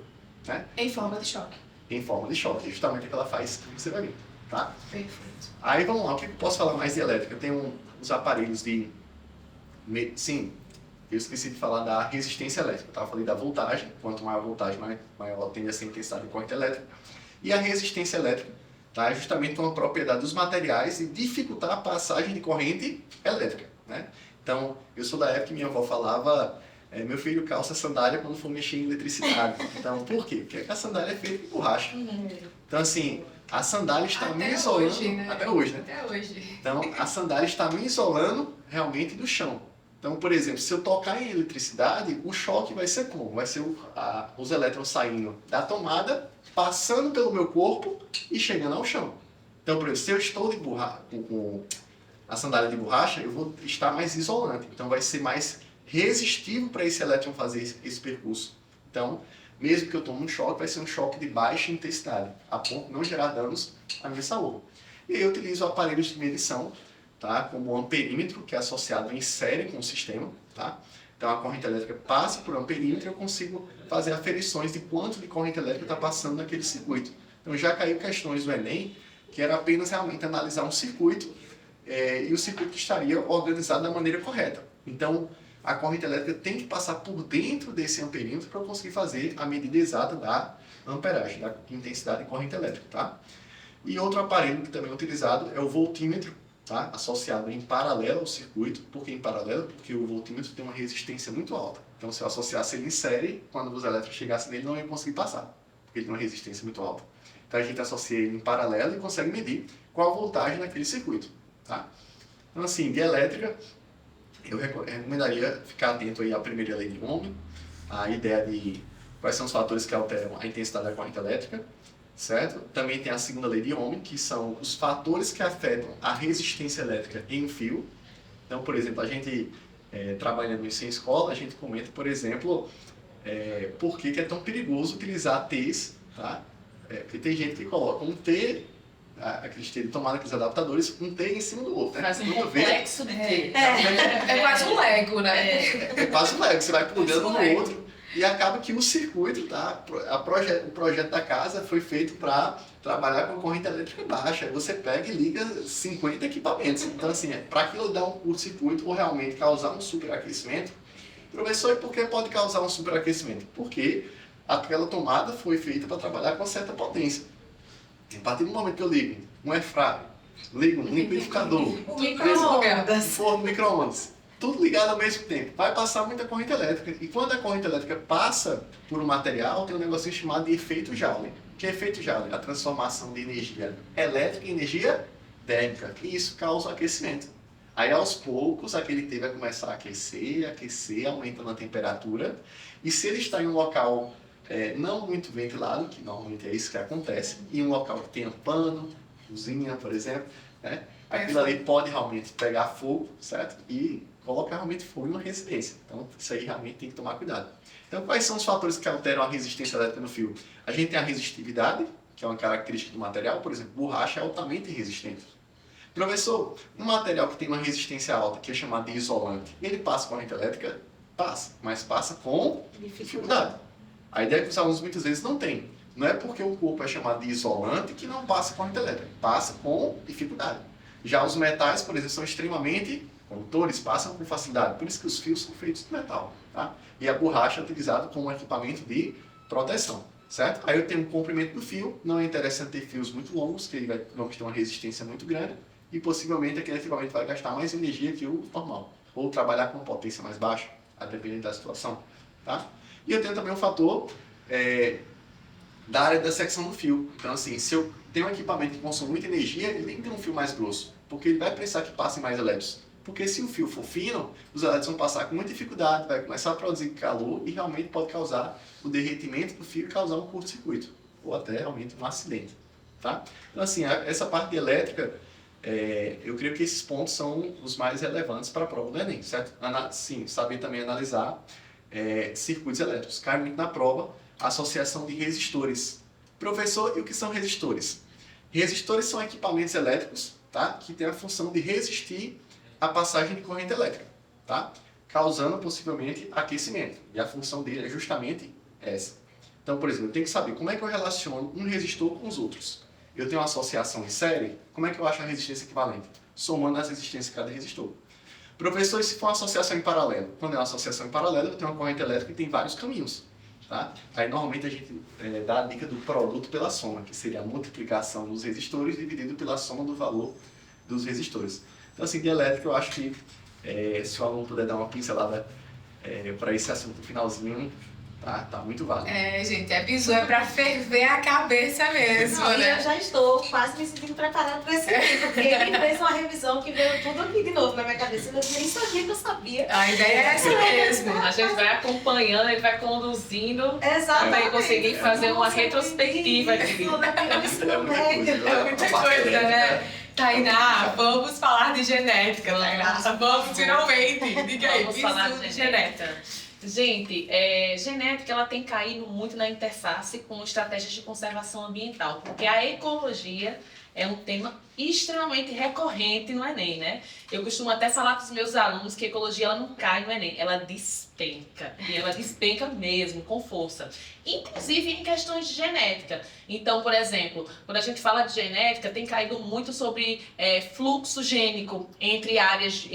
Né? Em forma de choque. Em forma de choque, justamente o que ela faz que você vai ver. Tá? Perfeito. Aí, vamos lá, o que eu posso falar mais de elétrica? Eu tenho os aparelhos de... Sim, eu esqueci de falar da resistência elétrica. Eu falei da voltagem, quanto maior a voltagem, maior tende a ser a intensidade de corrente elétrica. E a resistência elétrica, tá? É justamente uma propriedade dos materiais de dificultar a passagem de corrente elétrica. Né? Então, eu sou da época que minha avó falava, meu filho calça sandália quando for mexer em eletricidade. Então, por quê? Porque a sandália é feita de borracha. Então, assim, a sandália está me isolando... Hoje, né? Até hoje, né? Até hoje. Então, a sandália está me isolando realmente do chão. Então, por exemplo, se eu tocar em eletricidade, o choque vai ser como? Vai ser os elétrons saindo da tomada, passando pelo meu corpo e chegando ao chão. Então, por exemplo, se eu estou de com a sandália de borracha, eu vou estar mais isolante. Então, vai ser mais resistivo para esse elétron fazer esse percurso. Então, mesmo que eu tome um choque, vai ser um choque de baixa intensidade, a ponto de não gerar danos à minha saúde. E aí eu utilizo aparelhos de medição, tá? Como o amperímetro, que é associado em série com o sistema. Tá? Então a corrente elétrica passa por um amperímetro e eu consigo fazer aferições de quanto de corrente elétrica está passando naquele circuito. Então já caiu questões do Enem, que era apenas realmente analisar um circuito e o circuito estaria organizado da maneira correta. Então a corrente elétrica tem que passar por dentro desse amperímetro para eu conseguir fazer a medida exata da amperagem, da intensidade de corrente elétrica. Tá? E outro aparelho que também é utilizado é o voltímetro, tá? Associado em paralelo ao circuito. Por que em paralelo? Porque o voltímetro tem uma resistência muito alta. Então, se eu associasse ele em série, quando a luz elétrica chegasse nele, não ia conseguir passar, porque ele tem uma resistência muito alta. Então, a gente associa ele em paralelo e consegue medir qual a voltagem naquele circuito. Tá? Então, assim, de elétrica, eu recomendaria ficar atento aí à primeira lei de Ohm, a ideia de quais são os fatores que alteram a intensidade da corrente elétrica, certo? Também tem a segunda lei de Ohm, que são os fatores que afetam a resistência elétrica em um fio. Então, por exemplo, a gente trabalhando isso em escola, a gente comenta, por exemplo, por que é tão perigoso utilizar T's, tá? Porque tem gente que coloca um T, aqueles T de tomada, aqueles adaptadores, um T em cima do outro. Faz um complexo de T. É quase um Lego, né? É quase um Lego, você vai plugando um no outro. E acaba que o circuito, tá? O projeto da casa foi feito para trabalhar com corrente elétrica baixa. Aí você pega e liga 50 equipamentos. Então, assim, para aquilo dar um curto-circuito ou realmente causar um superaquecimento. Professor, e por que pode causar um superaquecimento? Porque aquela tomada foi feita para trabalhar com certa potência. A partir do momento que eu ligo um airfryer, ligo um liquidificador, O micro-ondas. um forno micro-ondas, tudo ligado ao mesmo tempo, vai passar muita corrente elétrica. E quando a corrente elétrica passa por um material, tem um negocinho chamado de efeito Joule. O que é efeito Joule? A transformação de energia elétrica em energia térmica. E isso causa aquecimento. Aí, aos poucos, aquele T vai começar a aquecer, aumentando a temperatura. E se ele está em um local não muito ventilado, que normalmente é isso que acontece, em um local que tenha pano, cozinha, por exemplo, né? Aquilo ali pode realmente pegar fogo, certo? E colocar realmente fogo em uma residência. Então, isso aí realmente tem que tomar cuidado. Então, quais são os fatores que alteram a resistência elétrica no fio? A gente tem a resistividade, que é uma característica do material. Por exemplo, borracha é altamente resistente. Professor, um material que tem uma resistência alta, que é chamado de isolante, ele passa corrente elétrica? Passa, mas passa com dificuldade. A ideia é que os alunos muitas vezes não têm. Não é porque o corpo é chamado de isolante que não passa corrente elétrica. Passa com dificuldade. Já os metais, por exemplo, são extremamente condutores, passam com facilidade. Por isso que os fios são feitos de metal. Tá? E a borracha é utilizada como equipamento de proteção. Certo? Aí eu tenho um comprimento do fio. Não é interessante ter fios muito longos, que vamos ter uma resistência muito grande. E possivelmente aquele equipamento vai gastar mais energia que o normal. Ou trabalhar com potência mais baixa, a depender da situação. Tá? E eu tenho também um fator da área da secção do fio. Então, assim, se eu tenho um equipamento que consome muita energia, ele tem que ter um fio mais grosso, porque ele vai precisar que passem mais elétrons. Porque se o fio for fino, os elétrons vão passar com muita dificuldade, vai começar a produzir calor e realmente pode causar o derretimento do fio e causar um curto-circuito, ou até realmente um acidente. Tá? Então, assim, essa parte de elétrica, eu creio que esses pontos são os mais relevantes para a prova do Enem, certo? Sim, saber também analisar circuitos elétricos. Cai muito na prova a associação de resistores. Professor, e o que são resistores? Resistores são equipamentos elétricos, tá? Que têm a função de resistir à passagem de corrente elétrica, tá? Causando possivelmente aquecimento. E a função dele é justamente essa. Então, por exemplo, eu tenho que saber como é que eu relaciono um resistor com os outros. Eu tenho uma associação em série, como é que eu acho a resistência equivalente? Somando as resistências de cada resistor. Professor, e se for uma associação em paralelo? Quando é uma associação em paralelo, eu tenho uma corrente elétrica que tem vários caminhos. Tá? Aí normalmente a gente dá a dica do produto pela soma, que seria a multiplicação dos resistores dividido pela soma do valor dos resistores. Então, assim, de elétrica, eu acho que se o aluno puder dar uma pincelada para esse assunto no finalzinho, tá muito válido. Gente, bizu é pra ferver a cabeça mesmo, Não, né? E eu já estou quase me sentindo preparada para esse livro, porque ele fez uma revisão que veio tudo aqui de novo na minha cabeça. Eu nem sabia que eu sabia. A ideia é essa mesmo. A gente vai acompanhando, ele vai conduzindo Exatamente. para conseguir fazer uma retrospectiva aqui. Isso, né? Ensino médio. É muita coisa, né? Tainá, vamos falar de genética, Tainá. Vamos finalmente. Diga aí, Vamos falar bizu de genética. Gente, genética ela tem caído muito na interface com estratégias de conservação ambiental, porque a ecologia é um tema extremamente recorrente no Enem, né? Eu costumo até falar para os meus alunos que a ecologia ela não cai no Enem, ela despenca. E ela despenca mesmo, com força. Inclusive em questões de genética. Então, por exemplo, quando a gente fala de genética, tem caído muito sobre fluxo gênico entre áreas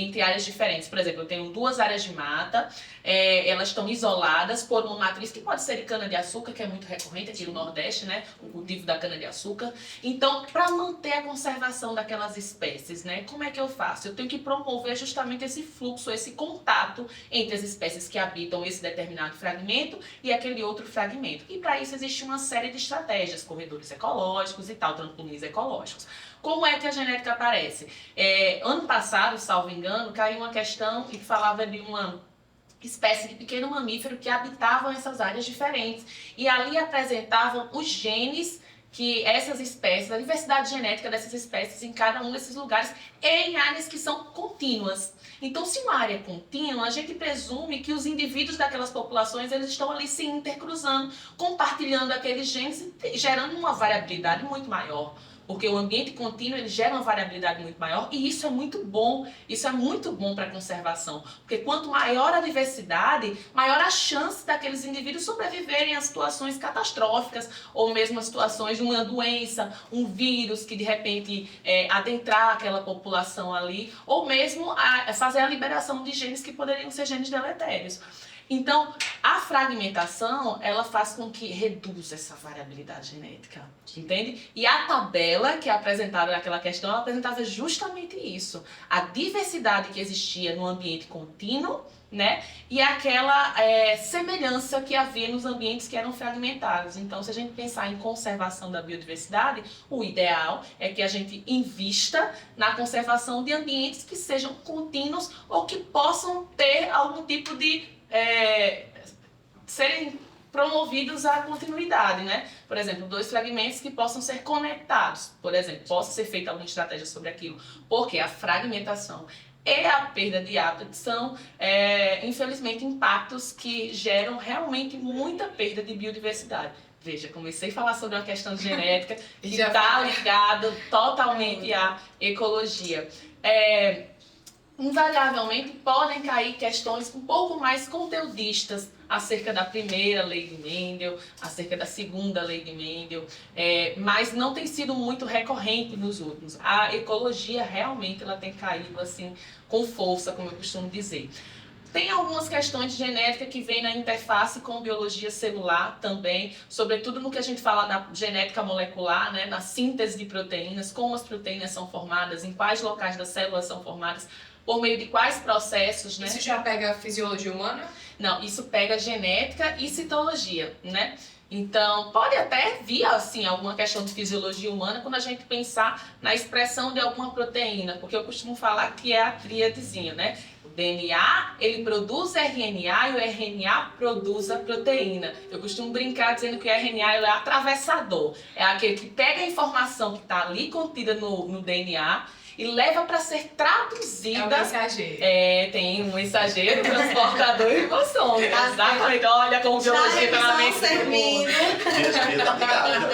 diferentes. Por exemplo, eu tenho 2 áreas de mata, elas estão isoladas por uma matriz que pode ser de cana-de-açúcar, que é muito recorrente aqui no Nordeste, né? O cultivo da cana-de-açúcar. Então, para manter a conservação daquelas espécies, né? Como é que eu faço? Eu tenho que promover justamente esse fluxo, esse contato entre as espécies que habitam esse determinado fragmento e aquele outro fragmento. E para isso existe uma série de estratégias, corredores ecológicos e tal, trampolins ecológicos. Como é que a genética aparece? Ano passado, salvo engano, caiu uma questão que falava de uma espécie de pequeno mamífero que habitavam essas áreas diferentes. E ali apresentavam os genes que essas espécies, a diversidade genética dessas espécies em cada um desses lugares em áreas que são contínuas. Então, se uma área é contínua, a gente presume que os indivíduos daquelas populações eles estão ali se intercruzando, compartilhando aqueles genes e gerando uma variabilidade muito maior. Porque o ambiente contínuo ele gera uma variabilidade muito maior e isso é muito bom para a conservação. Porque quanto maior a diversidade, maior a chance daqueles indivíduos sobreviverem a situações catastróficas ou mesmo a situações de uma doença, um vírus que de repente adentrar aquela população ali, ou mesmo fazer a liberação de genes que poderiam ser genes deletérios. Então, a fragmentação, ela faz com que reduza essa variabilidade genética, entende? E a tabela que é apresentada naquela questão, ela apresentava justamente isso. A diversidade que existia no ambiente contínuo, né? E aquela semelhança que havia nos ambientes que eram fragmentados. Então, se a gente pensar em conservação da biodiversidade, o ideal é que a gente invista na conservação de ambientes que sejam contínuos ou que possam ter algum tipo de serem promovidos à continuidade, né? Por exemplo, 2 fragmentos que possam ser conectados, por exemplo, possa ser feita alguma estratégia sobre aquilo, porque a fragmentação e a perda de hábitat são, infelizmente, impactos que geram realmente muita perda de biodiversidade. Veja, comecei a falar sobre uma questão de genética que está ligado totalmente à ecologia. Invariavelmente podem cair questões um pouco mais conteudistas acerca da primeira lei de Mendel, acerca da segunda lei de Mendel, mas não tem sido muito recorrente nos últimos. A ecologia realmente ela tem caído assim com força, como eu costumo dizer. Tem algumas questões de genética que vêm na interface com biologia celular também, sobretudo no que a gente fala da genética molecular, né, na síntese de proteínas, como as proteínas são formadas, em quais locais das células são formadas, por meio de quais processos, né? Isso já pega a fisiologia humana? Não, isso pega genética e citologia, né? Então, pode até vir, assim, alguma questão de fisiologia humana quando a gente pensar na expressão de alguma proteína, porque eu costumo falar que é a tríadezinha, né? O DNA, ele produz RNA e o RNA produz a proteína. Eu costumo brincar dizendo que o RNA ele é atravessador, é aquele que pega a informação que está ali contida no DNA e leva para ser traduzida. É o mensageiro. Tem um mensageiro, transportador e emoção. Exatamente. Olha como biologia está na mente servindo.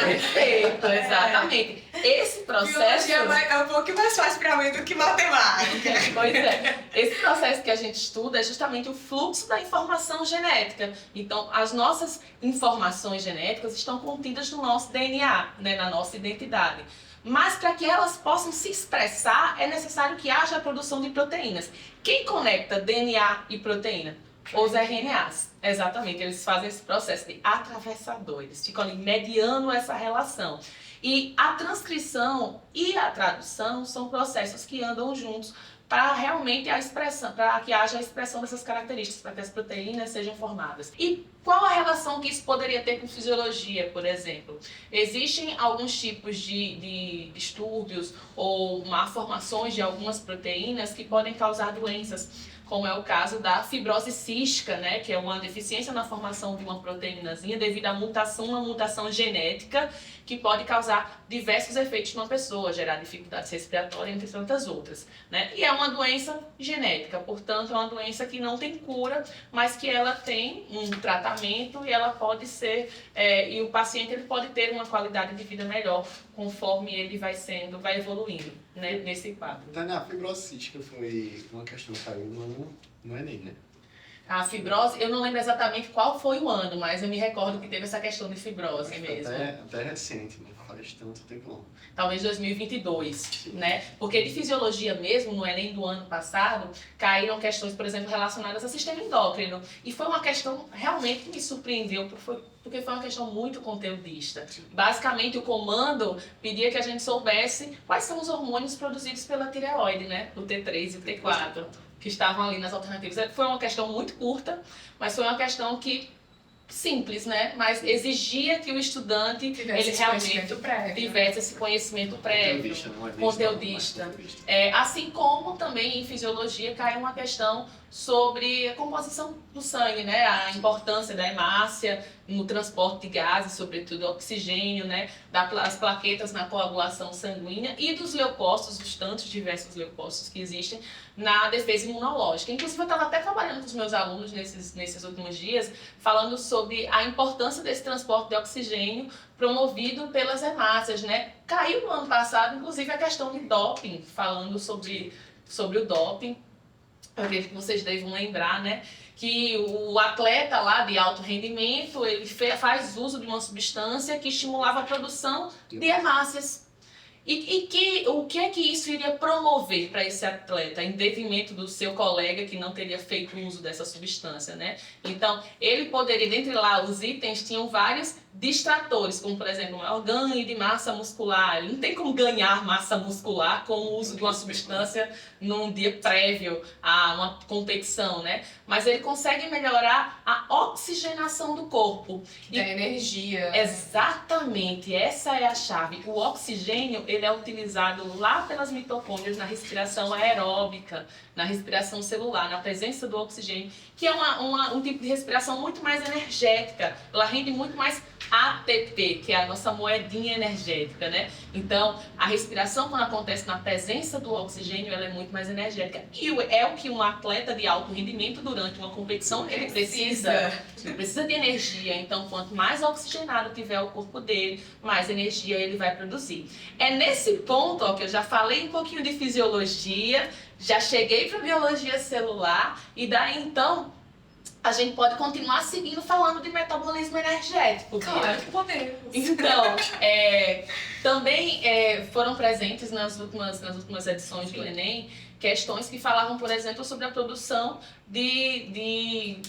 Perfeito, exatamente. Esse processo... Biologia é um pouquinho mais fácil para mim do que matemática. Pois é. Esse processo que a gente estuda é justamente o fluxo da informação genética. Então, as nossas informações genéticas estão contidas no nosso DNA, né, na nossa identidade. Mas para que elas possam se expressar, é necessário que haja a produção de proteínas. Quem conecta DNA e proteína? Os RNAs. Exatamente, eles fazem esse processo de atravessador, eles ficam ali mediando essa relação. E a transcrição e a tradução são processos que andam juntos para realmente a expressão, para que haja a expressão dessas características, para que as proteínas sejam formadas. E qual a relação que isso poderia ter com fisiologia, por exemplo? Existem alguns tipos de distúrbios ou malformações de algumas proteínas que podem causar doenças, como é o caso da fibrose cística, né, que é uma deficiência na formação de uma proteínazinha devido à mutação, uma mutação genética que pode causar diversos efeitos numa pessoa. pessoa, gerar dificuldades respiratórias, entre tantas outras, né? E é uma doença genética, portanto, é uma doença que não tem cura, mas que ela tem um tratamento e ela pode ser, e o paciente ele pode ter uma qualidade de vida melhor conforme ele vai evoluindo, né, nesse quadro. Tânia, a fibrose cística foi uma questão que caiu no Enem, né? A fibrose, eu não lembro exatamente qual foi o ano, mas eu me recordo que teve essa questão de fibrose mesmo. Até recente, não faz tanto tempo não. Talvez 2022, né? Porque de fisiologia mesmo, no Enem do ano passado, caíram questões, por exemplo, relacionadas ao sistema endócrino. E foi uma questão realmente que me surpreendeu, porque foi uma questão muito conteudista. Basicamente, o comando pedia que a gente soubesse quais são os hormônios produzidos pela tireoide, né? O T3 e o T4, que estavam ali nas alternativas. Foi uma questão muito curta, mas foi uma questão que simples, né? Mas exigia que o estudante ele realmente tivesse esse conhecimento prévio, conteudista. Assim como também em fisiologia cai uma questão sobre a composição do sangue, né? A importância da hemácia no transporte de gases, sobretudo oxigênio, né? Das plaquetas na coagulação sanguínea e dos leucócitos, dos tantos diversos leucócitos que existem na defesa imunológica. Inclusive, eu estava até trabalhando com os meus alunos nesses últimos dias, falando sobre a importância desse transporte de oxigênio promovido pelas hemácias, né? Caiu no ano passado, inclusive, a questão de doping, falando sobre o doping. Eu acredito que vocês devem lembrar, né? Que o atleta lá de alto rendimento, ele faz uso de uma substância que estimulava a produção de hemácias. O que é que isso iria promover para esse atleta, em detrimento do seu colega que não teria feito uso dessa substância, né? Então, ele poderia, dentre lá, os itens tinham vários distratores, como, por exemplo, o ganho de massa muscular. Ele não tem como ganhar massa muscular com o uso de uma substância num dia prévio a uma competição, né? Mas ele consegue melhorar a oxigenação do corpo. Da energia. Exatamente, essa é a chave. O oxigênio, ele é utilizado lá pelas mitocôndrias na respiração aeróbica, na respiração celular, na presença do oxigênio, que é um tipo de respiração muito mais energética. Ela rende muito mais ATP, que é a nossa moedinha energética, né? Então, a respiração, quando acontece na presença do oxigênio, ela é muito mais energética. E é o que um atleta de alto rendimento, durante uma competição, ele precisa de energia. Então, quanto mais oxigenado tiver o corpo dele, mais energia ele vai produzir. É nesse ponto, ó, que eu já falei um pouquinho de fisiologia, já cheguei para biologia celular, e daí, então, a gente pode continuar seguindo falando de metabolismo energético. Claro que podemos. Então, também foram presentes nas últimas edições do Enem questões que falavam, por exemplo, sobre a produção de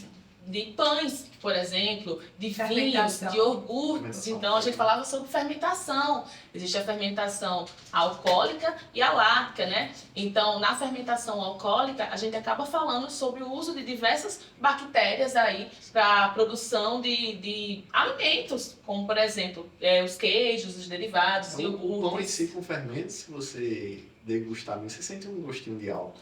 pães, por exemplo, de vinhos, de iogurtes. Então, a gente falava sobre fermentação. Existe a fermentação alcoólica e a láctea, né? Então, na fermentação alcoólica, a gente acaba falando sobre o uso de diversas bactérias aí para a produção de alimentos, como, por exemplo, os queijos, os derivados, os iogurtes. O pão em si com fermentos, se você degustar, você sente um gostinho de álcool.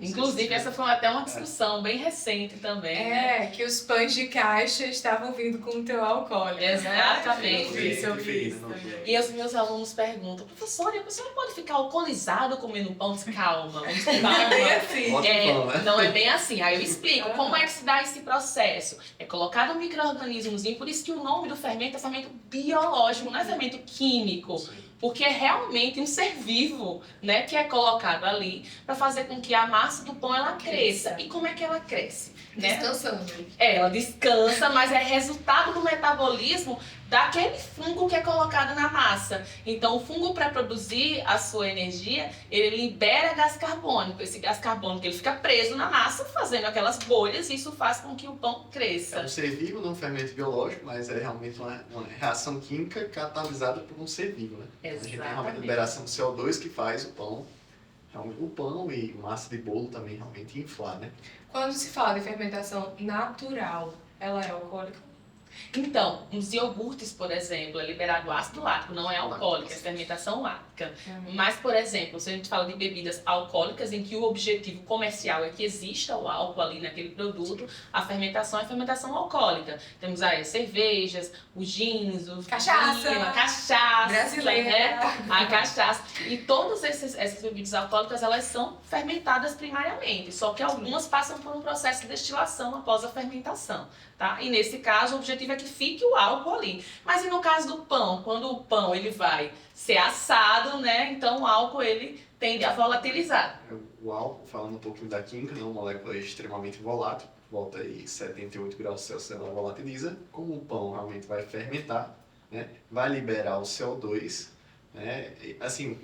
Inclusive, essa foi até uma discussão bem recente também. Que os pães de caixa estavam vindo com o teu alcoólico. Exatamente. Isso eu vi isso também. E os meus alunos perguntam, professora, a pessoa pode ficar alcoolizado comendo pão? Calma, vamos com calma. Não é bem assim. Não é bem assim. Aí eu explico como é que se dá esse processo. É colocado um micro-organismozinho, por isso que o nome do fermento é fermento biológico, não é fermento químico. Porque é realmente um ser vivo, né, que é colocado ali para fazer com que a massa do pão ela cresça. E como é que ela cresce? Né? Descansando. Ela descansa, mas é resultado do metabolismo daquele fungo que é colocado na massa. Então, o fungo, para produzir a sua energia, ele libera gás carbônico. Esse gás carbônico ele fica preso na massa, fazendo aquelas bolhas, e isso faz com que o pão cresça. É um ser vivo, não um fermento biológico, mas é realmente uma reação química catalisada por um ser vivo, né? Exatamente. A gente tem realmente a liberação de CO2 que faz o pão e massa de bolo também realmente inflar, né? Quando se fala de fermentação natural, ela é alcoólica? Então, nos iogurtes, por exemplo, é liberado ácido lático, não é alcoólico, é fermentação lática. Mas, por exemplo, se a gente fala de bebidas alcoólicas em que o objetivo comercial é que exista o álcool ali naquele produto, a fermentação é fermentação alcoólica. Temos aí as cervejas, os gins, o Cachaça. vinho, a cachaça, Brasileira. né? A cachaça. E todas essas bebidas alcoólicas, elas são fermentadas primariamente, só que algumas passam por um processo de destilação após a fermentação. Tá? E nesse caso, o objetivo é que fique o álcool ali. Mas e no caso do pão? Quando o pão ele vai ser assado, né? Então o álcool ele tende a volatilizar. O álcool, falando um pouquinho da química, é uma molécula extremamente volátil, volta aí 78 graus Celsius, ela volatiliza. Como o pão realmente vai fermentar, né? Vai liberar o CO2, né? Assim,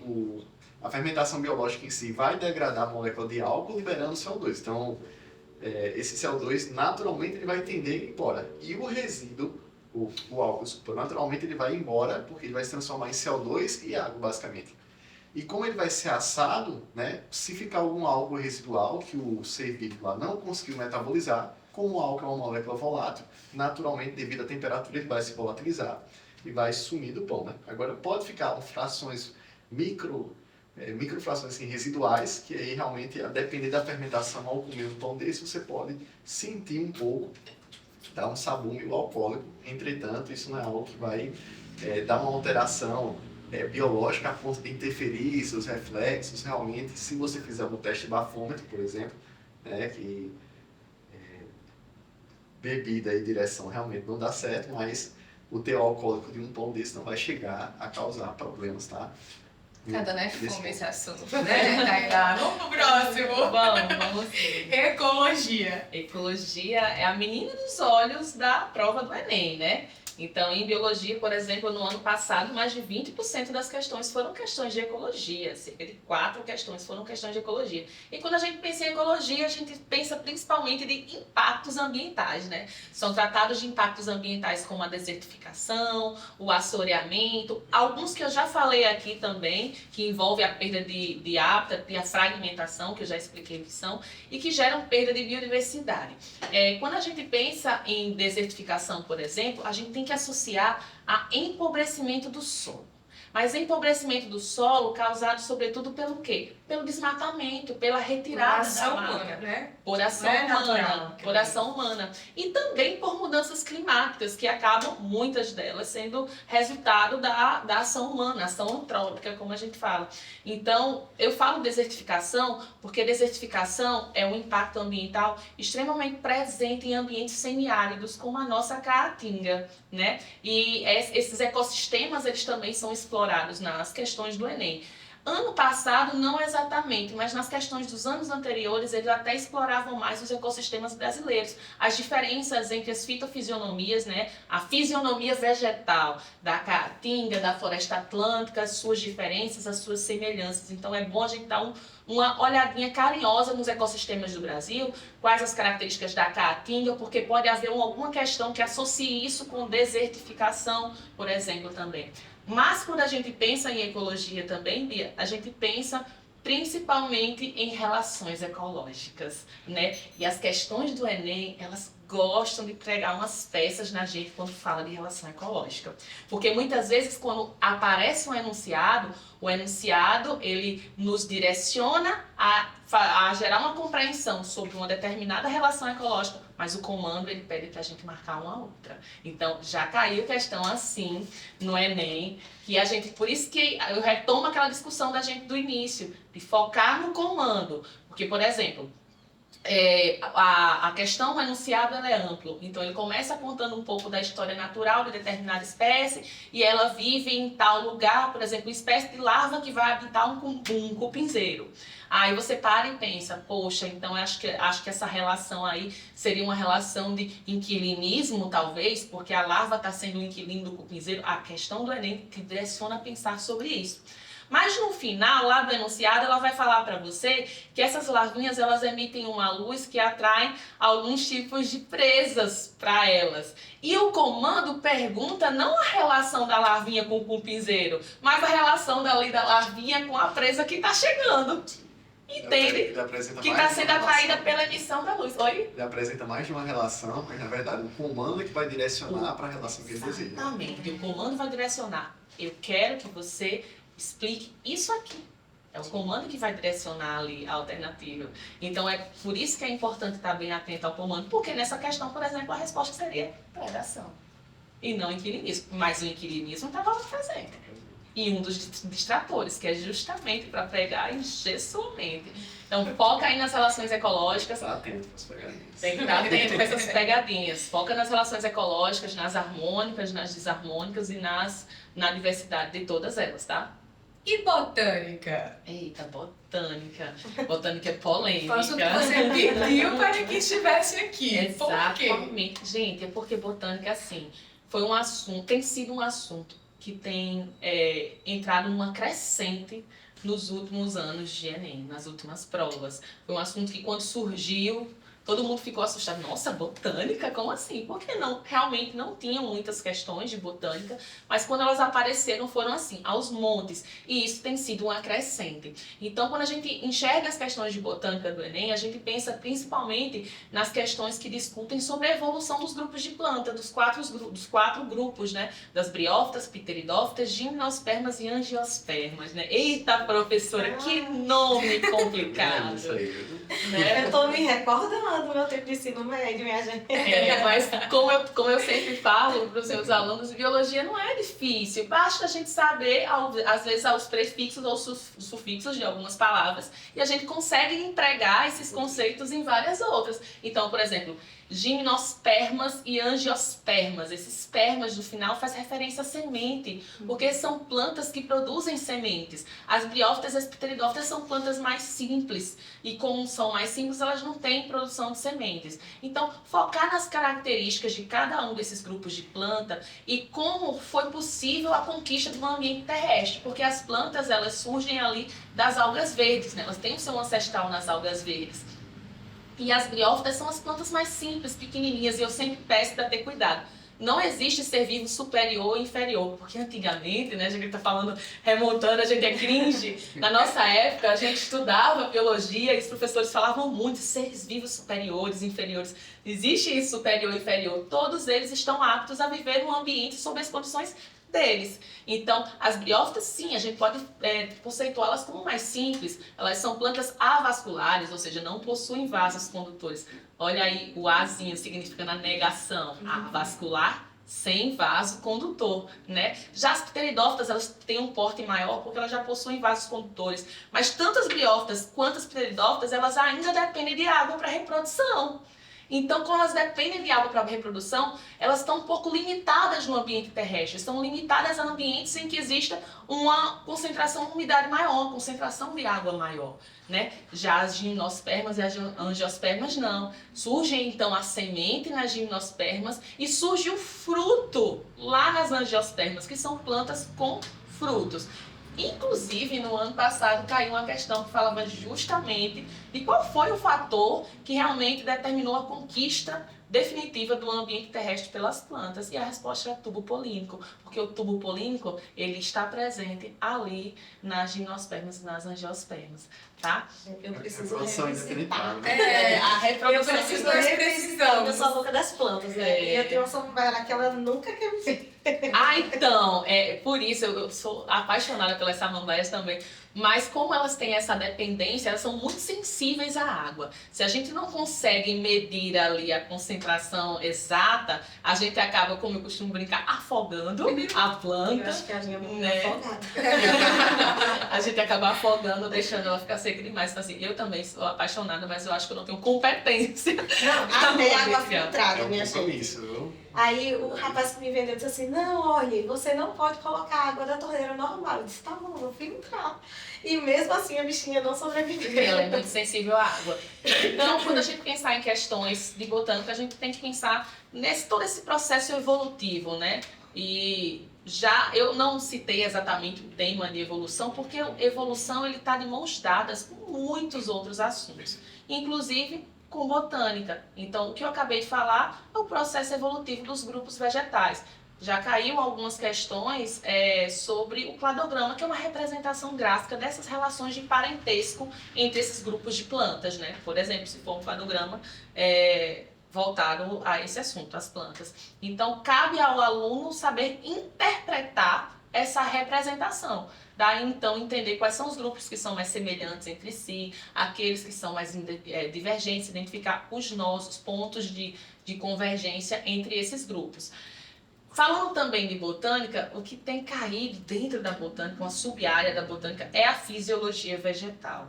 a fermentação biológica em si vai degradar a molécula de álcool liberando o CO2. Então, esse CO2 naturalmente ele vai tender a ir embora. E o resíduo, o álcool, naturalmente ele vai embora porque ele vai se transformar em CO2 e água, basicamente. E como ele vai ser assado, né, se ficar algum álcool residual que o ser vivo lá não conseguiu metabolizar, como o álcool é uma molécula volátil, naturalmente, devido à temperatura, ele vai se volatilizar e vai sumir do pão. Né? Agora, pode ficar frações microfrações assim, residuais, que aí realmente, a depender da fermentação, ao comer um pão desse, você pode sentir um pouco, dar um sabor meio alcoólico. Entretanto, isso não é algo que vai dar uma alteração biológica a ponto de interferir seus reflexos. Realmente, se você fizer um teste de bafômetro, por exemplo, né, que bebida e direção realmente não dá certo, mas o teor alcoólico de um pão desse não vai chegar a causar problemas, tá? Tá dando fome esse assunto, né, Tainá? Vamos pro próximo. Vamos sim. Ecologia. Ecologia é a menina dos olhos da prova do Enem, né? Então, em biologia, por exemplo, no ano passado, mais de 20% das questões foram questões de ecologia. Cerca de 4 questões foram questões de ecologia. E quando a gente pensa em ecologia, a gente pensa principalmente de impactos ambientais, né? São tratados de impactos ambientais como a desertificação, o assoreamento, alguns que eu já falei aqui também, que envolvem a perda de hábitat e a fragmentação, que eu já expliquei o que são, e que geram perda de biodiversidade. Quando a gente pensa em desertificação, por exemplo, a gente tem que associar a empobrecimento do solo. Mas empobrecimento do solo causado sobretudo pelo quê? Pelo desmatamento, pela retirada da mata. Humana, né? Por ação Não é humana, natural. por ação humana. E também por mudanças climáticas, que acabam, muitas delas, sendo resultado da ação humana, ação antrópica, como a gente fala. Então, eu falo desertificação porque desertificação é um impacto ambiental extremamente presente em ambientes semiáridos, como a nossa caatinga, né? E esses ecossistemas, eles também são explorados nas questões do Enem. Ano passado, não exatamente, mas nas questões dos anos anteriores, eles até exploravam mais os ecossistemas brasileiros. As diferenças entre as fitofisionomias, né? A fisionomia vegetal da caatinga, da floresta atlântica, as suas diferenças, as suas semelhanças. Então é bom a gente dar uma olhadinha carinhosa nos ecossistemas do Brasil, quais as características da caatinga, porque pode haver alguma questão que associe isso com desertificação, por exemplo, também. Mas quando a gente pensa em ecologia também, Bia, a gente pensa principalmente em relações ecológicas, né? E as questões do Enem, elas gostam de pregar umas peças na gente quando fala de relação ecológica. Porque muitas vezes quando aparece um enunciado, o enunciado ele nos direciona a gerar uma compreensão sobre uma determinada relação ecológica, mas o comando ele pede para a gente marcar uma outra. Então já caiu questão assim no Enem, que a gente, por isso que eu retomo aquela discussão da gente do início, de focar no comando. Porque, por exemplo, a questão, o enunciado ela é amplo, então ele começa contando um pouco da história natural de determinada espécie e ela vive em tal lugar, por exemplo, espécie de larva que vai habitar um cupinzeiro. Aí você para e pensa, poxa, então acho que essa relação aí seria uma relação de inquilinismo, talvez, porque a larva está sendo o inquilino do cupinzeiro. A questão do Enem te direciona a pensar sobre isso. Mas no final, lá do enunciado, ela vai falar para você que essas larvinhas elas emitem uma luz que atrai alguns tipos de presas para elas. E o comando pergunta não a relação da larvinha com o cupinzeiro, mas a relação da larvinha com a presa que está chegando. entende Ele apresenta que mais está de sendo uma atraída relação. pela emissão da luz. Oi? Ele apresenta mais de uma relação, mas na verdade o comando é que vai direcionar para a relação que ele deseja. Exatamente. O comando vai direcionar. Eu quero que você explique isso aqui. É o comando que vai direcionar ali a alternativa. Então, é por isso que é importante estar bem atento ao comando, porque nessa questão, por exemplo, a resposta seria predação e não inquilinismo. Mas o inquilinismo estava presente. E um dos distratores, que é justamente para pregar e encher sua mente. Então, foca aí nas relações ecológicas. Está atento para as pegadinhas. Tem que estar atento com essas pegadinhas. Foca nas relações ecológicas, nas harmônicas, nas desarmônicas e na diversidade de todas elas, tá? E botânica? Eita, botânica. Botânica é polêmica. Foi o que você pediu para que estivesse aqui. Por quê? Exatamente. Gente, é porque botânica, assim, foi um assunto, tem sido um assunto que tem entrado numa crescente nos últimos anos de Enem, nas últimas provas. Foi um assunto que quando surgiu, todo mundo ficou assustado. Nossa, botânica? Como assim? Porque realmente não tinham muitas questões de botânica, mas quando elas apareceram foram assim, aos montes. E isso tem sido uma crescente. Então, quando a gente enxerga as questões de botânica do Enem, a gente pensa principalmente nas questões que discutem sobre a evolução dos grupos de planta, dos quatro grupos, né? Das briófitas, pteridófitas, gimnospermas e angiospermas, né? Eita, professora, que nome complicado! É isso aí. Né? Eu tô me recordando do meu tempo de ensino médio, minha gente. Mas como eu sempre falo para os meus alunos, biologia não é difícil. Basta a gente saber, às vezes, os prefixos ou sufixos de algumas palavras e a gente consegue empregar esses conceitos em várias outras. Então, por exemplo, gimnospermas e angiospermas. Esses espermas no final faz referência à semente, porque são plantas que produzem sementes. As briófitas e as pteridófitas são plantas mais simples e como são mais simples, elas não têm produção de sementes. Então, focar nas características de cada um desses grupos de planta e como foi possível a conquista do ambiente terrestre, porque as plantas elas surgem ali das algas verdes, né? Elas têm o seu ancestral nas algas verdes. E as briófitas são as plantas mais simples, pequenininhas, e eu sempre peço para ter cuidado. Não existe ser vivo superior ou inferior, porque antigamente, né, a gente está falando, remontando, a gente é cringe. Na nossa época, a gente estudava biologia e os professores falavam muito de seres vivos superiores, inferiores. Existe isso, superior e inferior. Todos eles estão aptos a viver num ambiente sob as condições deles. Então, as briófitas, sim, a gente pode conceituá-las como mais simples. Elas são plantas avasculares, ou seja, não possuem vasos condutores. Olha aí, o Azinho significa na negação, avascular, sem vaso condutor, né? Já as pteridófitas, elas têm um porte maior porque elas já possuem vasos condutores. Mas tanto as briófitas quanto as pteridófitas, elas ainda dependem de água para reprodução. Então, quando elas dependem de água para a reprodução, elas estão um pouco limitadas no ambiente terrestre. Estão limitadas a ambientes em que exista uma concentração de umidade maior, uma concentração de água maior, né? Já as gimnospermas e as angiospermas não. Surge então a semente nas gimnospermas e surge o fruto lá nas angiospermas, que são plantas com frutos. Inclusive, no ano passado, caiu uma questão que falava justamente de qual foi o fator que realmente determinou a conquista definitiva do ambiente terrestre pelas plantas. E a resposta é tubo polínico, porque o tubo polínico ele está presente ali nas gimnospermas e nas angiospermas, tá? Eu preciso Reprodução revisitar. A reprodução nós precisamos. Eu sou louca das plantas, né? E eu tenho uma samambaia que ela nunca quer me ver. Então, por isso eu sou apaixonada pelas samambaias também. Mas como elas têm essa dependência, elas são muito sensíveis à água. Se a gente não consegue medir ali a concentração exata, a gente acaba, como eu costumo brincar, afogando a planta. Eu acho que a minha mãe Né? é afogada. A gente acaba afogando, deixando ela ficar seca demais. Então, assim, eu também sou apaixonada, mas eu acho que eu não tenho competência. Não, até água É filtrada, um minha gente. compromisso, viu? Aí o rapaz que me vendeu disse assim, não, olha, você não pode colocar água da torneira normal. Eu disse, tá bom, vou filtrar. E mesmo assim a bichinha não sobreviveu. Ela é muito sensível à água. Então, quando a gente pensar em questões de botânica, a gente tem que pensar todo esse processo evolutivo, né? E eu não citei exatamente o tema de evolução, porque evolução ele está de mãos dadas com muitos outros assuntos, inclusive com botânica. Então, o que eu acabei de falar é o processo evolutivo dos grupos vegetais. já caiu algumas questões sobre o cladograma, que é uma representação gráfica dessas relações de parentesco entre esses grupos de plantas, né? Por exemplo, se for um cladograma voltado a esse assunto, as plantas. Então, cabe ao aluno saber interpretar essa representação. Daí, então, entender quais são os grupos que são mais semelhantes entre si, aqueles que são mais divergentes, identificar os nossos pontos de convergência entre esses grupos. Falando também de botânica, o que tem caído dentro da botânica, uma sub-área da botânica, é a fisiologia vegetal.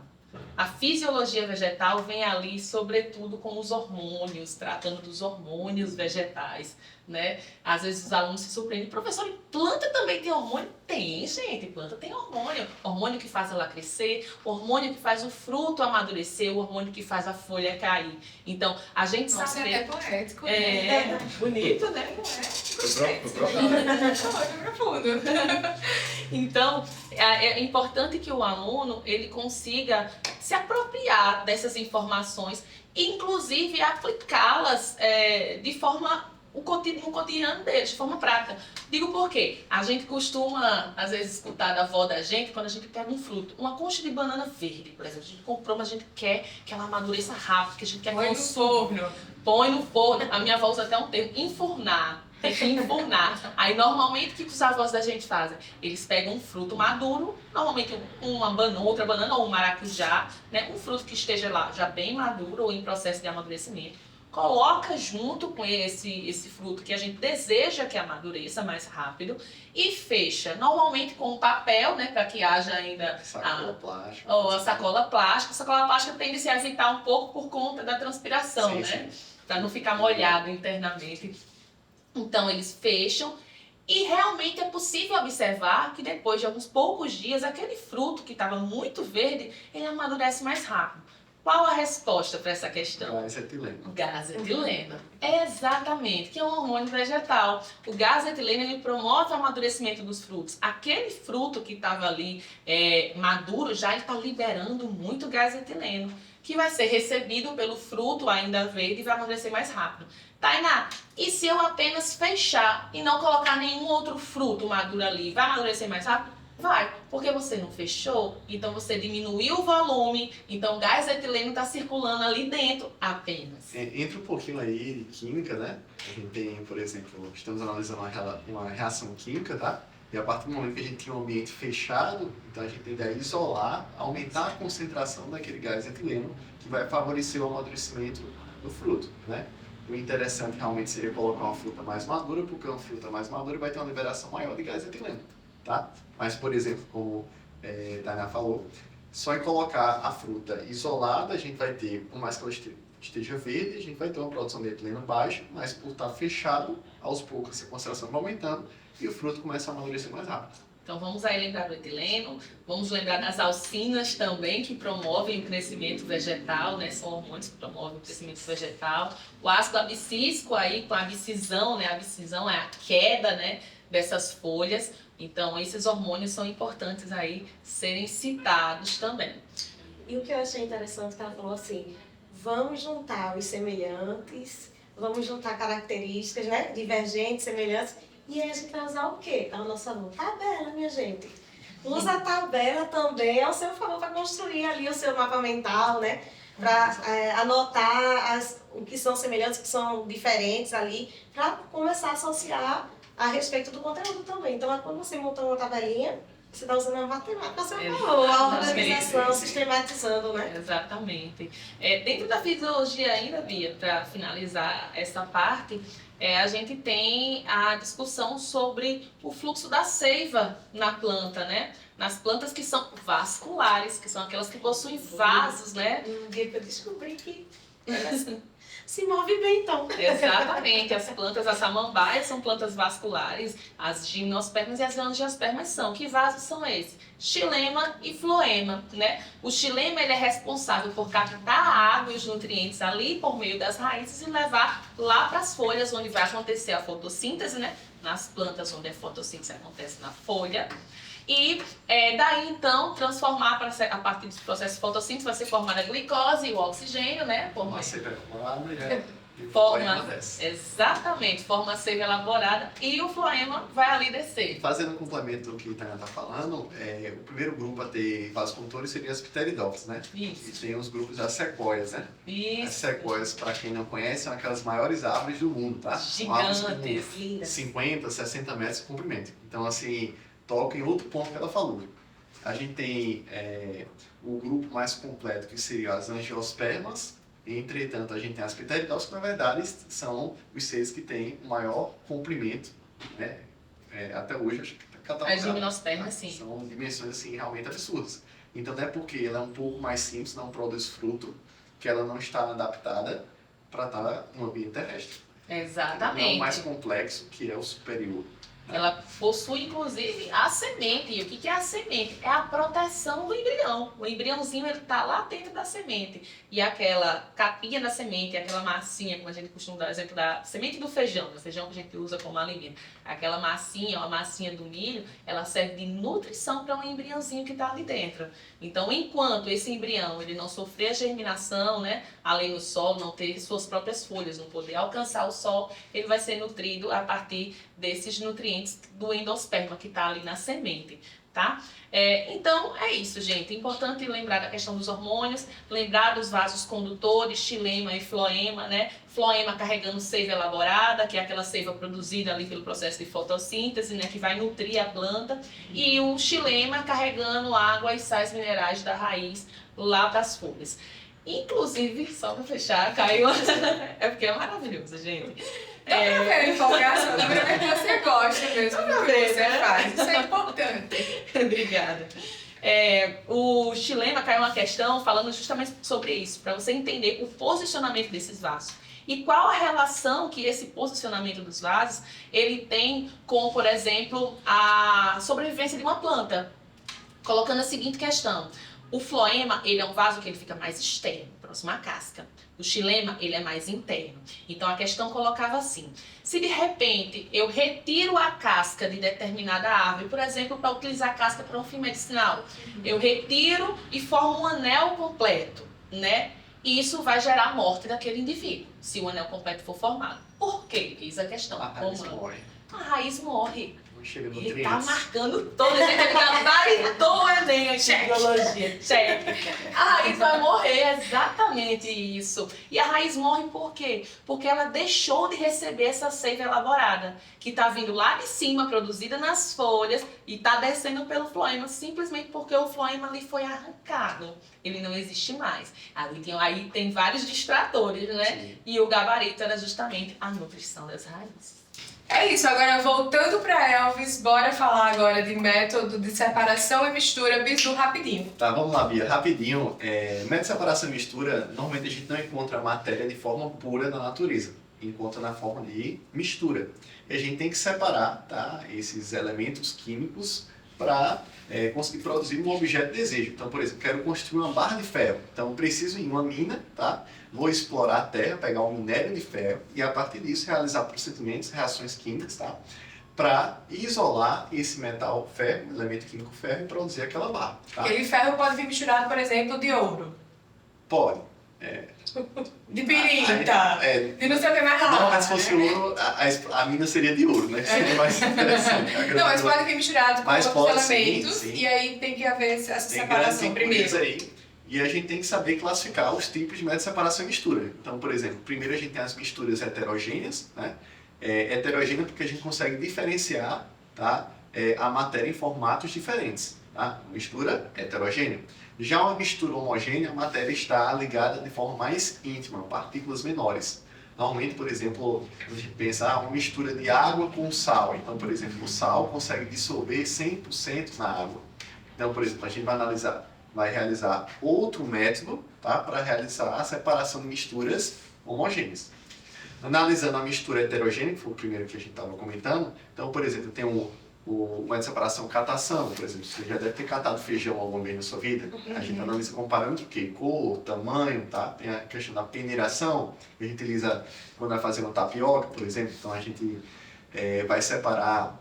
A fisiologia vegetal vem ali, sobretudo, com os hormônios, tratando dos hormônios vegetais, né? Às vezes os alunos se surpreendem, professor, planta também tem hormônio? Tem, gente, planta tem hormônio. Hormônio que faz ela crescer, hormônio que faz o fruto amadurecer, o hormônio que faz a folha cair. Então, a gente sabe... É poético. Bonito, né? Profundo. Então, é importante que o aluno ele consiga se apropriar dessas informações, inclusive aplicá-las de forma no cotidiano deles, de forma prática. Digo por quê? A gente costuma, às vezes, escutar da avó da gente quando a gente pega um fruto. Uma concha de banana verde, por exemplo. A gente comprou, mas a gente quer que ela amadureça rápido, que a gente quer Põe no forno. Põe no forno. A minha avó usa até um termo, enfurnar. Tem que enfurnar. Aí, normalmente, o que os avós da gente fazem? Eles pegam um fruto maduro, normalmente outra banana ou um maracujá, né? Um fruto que esteja lá já bem maduro ou em processo de amadurecimento. Coloca junto com esse fruto que a gente deseja que amadureça mais rápido e fecha, normalmente com um papel, né, para que haja ainda sacola plástica. Ou a sacola plástica. A sacola plástica tende a se evitar um pouco por conta da transpiração, sim, né? Sim. Para não ficar molhado internamente. Então eles fecham e realmente é possível observar que depois de alguns poucos dias, aquele fruto que estava muito verde, ele amadurece mais rápido. Qual a resposta para essa questão? Gás etileno. Gás etileno. Exatamente, que é um hormônio vegetal. O gás etileno ele promove o amadurecimento dos frutos. Aquele fruto que estava ali maduro já está liberando muito gás etileno, que vai ser recebido pelo fruto ainda verde e vai amadurecer mais rápido. Tainá, e se eu apenas fechar e não colocar nenhum outro fruto maduro ali, vai amadurecer mais rápido? Vai, porque você não fechou, então você diminuiu o volume, então o gás etileno está circulando ali dentro apenas. Entra um pouquinho aí de química, né? A gente tem, por exemplo, estamos analisando uma reação química, tá? E a partir do momento que a gente tem um ambiente fechado, então a gente tende a isolar, aumentar a concentração daquele gás etileno, que vai favorecer o amadurecimento do fruto, né? O interessante realmente seria colocar uma fruta mais madura, porque uma fruta mais madura vai ter uma liberação maior de gás etileno. Tá? Mas, por exemplo, como a Tainá falou, só em colocar a fruta isolada, a gente vai ter, por mais que ela esteja verde, a gente vai ter uma produção de etileno baixa, mas por estar fechado, aos poucos essa concentração vai aumentando e o fruto começa a amadurecer mais rápido. Então vamos aí lembrar do etileno, vamos lembrar das alcinas também, que promovem o crescimento vegetal, né? São hormônios que promovem o crescimento vegetal. O ácido abscísico aí, com a abscisão, né? A abscisão é a queda, né, dessas folhas. Então, esses hormônios são importantes aí serem citados também. E o que eu achei interessante que ela falou assim, vamos juntar os semelhantes, vamos juntar características, né, divergentes, semelhantes, e aí a gente vai usar o quê? A nossa tabela, minha gente. Usa a tabela também ao seu favor para construir ali o seu mapa mental, né, para anotar o que são semelhantes, o que são diferentes ali, para começar a associar a respeito do conteúdo também. Então, quando você monta uma tabelinha, você está usando a matemática a seu favor, a organização, sistematizando, né? Exatamente. Dentro da fisiologia ainda, Bia, para finalizar essa parte, a gente tem a discussão sobre o fluxo da seiva na planta, né? Nas plantas que são vasculares, que são aquelas que possuem vasos, né? Um dia que eu descobri que se move bem, então. Exatamente. As plantas, as samambaias são plantas vasculares, as gimnospermas e as angiospermas são. Que vasos são esses? Xilema e floema, né? O xilema ele é responsável por captar a água e os nutrientes ali por meio das raízes e levar lá para as folhas, onde vai acontecer a fotossíntese, né? Nas plantas onde a fotossíntese acontece na folha. E daí, então, transformar a partir do processo de fotossíntese vai ser formada a glicose e o oxigênio, né? Forma, desce. exatamente, forma a seiva elaborada e o floema vai ali descer. Fazendo um complemento do que a Tânia está falando, o primeiro grupo a ter vascultores seria as pteridófitas, né? Isso. E tem os grupos das sequoias, né? As Isso. sequoias, para quem não conhece, são aquelas maiores árvores do mundo, tá? São árvores com Gigantes. Lindas. 50, 60 metros de comprimento. Então, assim, toca em outro ponto que ela falou. A gente tem o grupo mais completo, que seria as angiospermas. Entretanto, a gente tem as pteridófitas, que na verdade são os seres que têm o maior comprimento, né? Até hoje, acho que As gimnospermas, sim. são dimensões assim, realmente absurdas. Então, não é porque ela é um pouco mais simples, não produz fruto, que ela não está adaptada para estar no ambiente terrestre. Não é o Exatamente. mais complexo, que é o superior. Ela possui, inclusive, a semente. E o que é a semente? É a proteção do embrião. O embriãozinho está lá dentro da semente. E aquela capinha da semente, aquela massinha, como a gente costuma dar o exemplo da semente do feijão que a gente usa como alimento. Aquela massinha, a massinha do milho, ela serve de nutrição para um embriãozinho que está ali dentro. Então, enquanto esse embrião ele não sofrer a germinação, né, além do solo, não ter suas próprias folhas, não poder alcançar o sol, ele vai ser nutrido a partir desses nutrientes do endosperma que está ali na semente, tá? Então, é isso, gente. Importante lembrar da questão dos hormônios, lembrar dos vasos condutores, xilema e floema, né? Floema carregando seiva elaborada, que é aquela seiva produzida ali pelo processo de fotossíntese, né? Que vai nutrir a planta. E o xilema carregando água e sais minerais da raiz lá para as folhas. Inclusive, só para fechar, caiu... é porque é maravilhoso, gente. Dá pra ver a empolgação, dá pra ver que você gosta mesmo do que você faz. Isso é importante. Obrigada. O xilema caiu uma questão falando justamente sobre isso, para você entender o posicionamento desses vasos. E qual a relação que esse posicionamento dos vasos ele tem com, por exemplo, a sobrevivência de uma planta. Colocando a seguinte questão. O floema, ele é um vaso que ele fica mais externo, próximo à casca. O xilema, ele é mais interno. Então, a questão colocava assim. Se, de repente, eu retiro a casca de determinada árvore, por exemplo, para utilizar a casca para um fim medicinal, eu retiro e formo um anel completo, né? E isso vai gerar a morte daquele indivíduo, se o anel completo for formado. Por quê? Eis a questão. A raiz morre. A raiz morre. Chega no Ele tá marcando todo, gente, ele gabaritou o Enem aqui de biologia. Cheque. A raiz vai morrer, é exatamente isso. E a raiz morre por quê? Porque ela deixou de receber essa seiva elaborada, que tá vindo lá de cima, produzida nas folhas, e tá descendo pelo floema, simplesmente porque o floema ali foi arrancado. Ele não existe mais. Aí tem vários distratores, né? Sim. E o gabarito era justamente a nutrição das raízes. É isso, agora voltando para Elvis, bora falar agora de método de separação e mistura bizu rapidinho. Tá, vamos lá, Bia, rapidinho. Método de separação e mistura, normalmente a gente não encontra a matéria de forma pura na natureza, encontra na forma de mistura. E a gente tem que separar, tá, esses elementos químicos para conseguir produzir um objeto de desejo. Então, por exemplo, quero construir uma barra de ferro. Então, eu preciso ir em uma mina, tá? Vou explorar a terra, pegar um minério de ferro e, a partir disso, realizar procedimentos, reações químicas, tá? Para isolar esse metal ferro, elemento químico ferro, e produzir aquela barra. Tá? Aquele ferro pode vir misturado, por exemplo, de ouro, Pode. de pirinta, de não sei o que mais lá. Normalmente, se fosse ouro, a mina seria de ouro, né? Seria mais interessante. Não, mas pode vir misturado com Mas outros pode, sim, elementos sim. e aí tem que haver essa Tem grandes separação incluídos primeiro. aí. E a gente tem que saber classificar os tipos de método de separação e mistura. Então, por exemplo, primeiro a gente tem as misturas heterogêneas, né? Heterogênea porque a gente consegue diferenciar, tá? A matéria em formatos diferentes, tá? Mistura heterogênea. Já uma mistura homogênea, a matéria está ligada de forma mais íntima, partículas menores. Normalmente, por exemplo, a gente pensa uma mistura de água com sal. Então, por exemplo, o sal consegue dissolver 100% na água. Então, por exemplo, a gente vai realizar outro método, tá, para realizar a separação de misturas homogêneas. Analisando a mistura heterogênea, que foi o primeiro que a gente estava comentando, então, por exemplo, tem o método de separação catação, por exemplo, você já deve ter catado feijão alguma vez na sua vida. A gente analisa comparando o quê? Cor, tamanho, tá? Tem a questão da peneiração, que a gente utiliza quando vai fazer uma tapioca, por exemplo. Então, a gente vai separar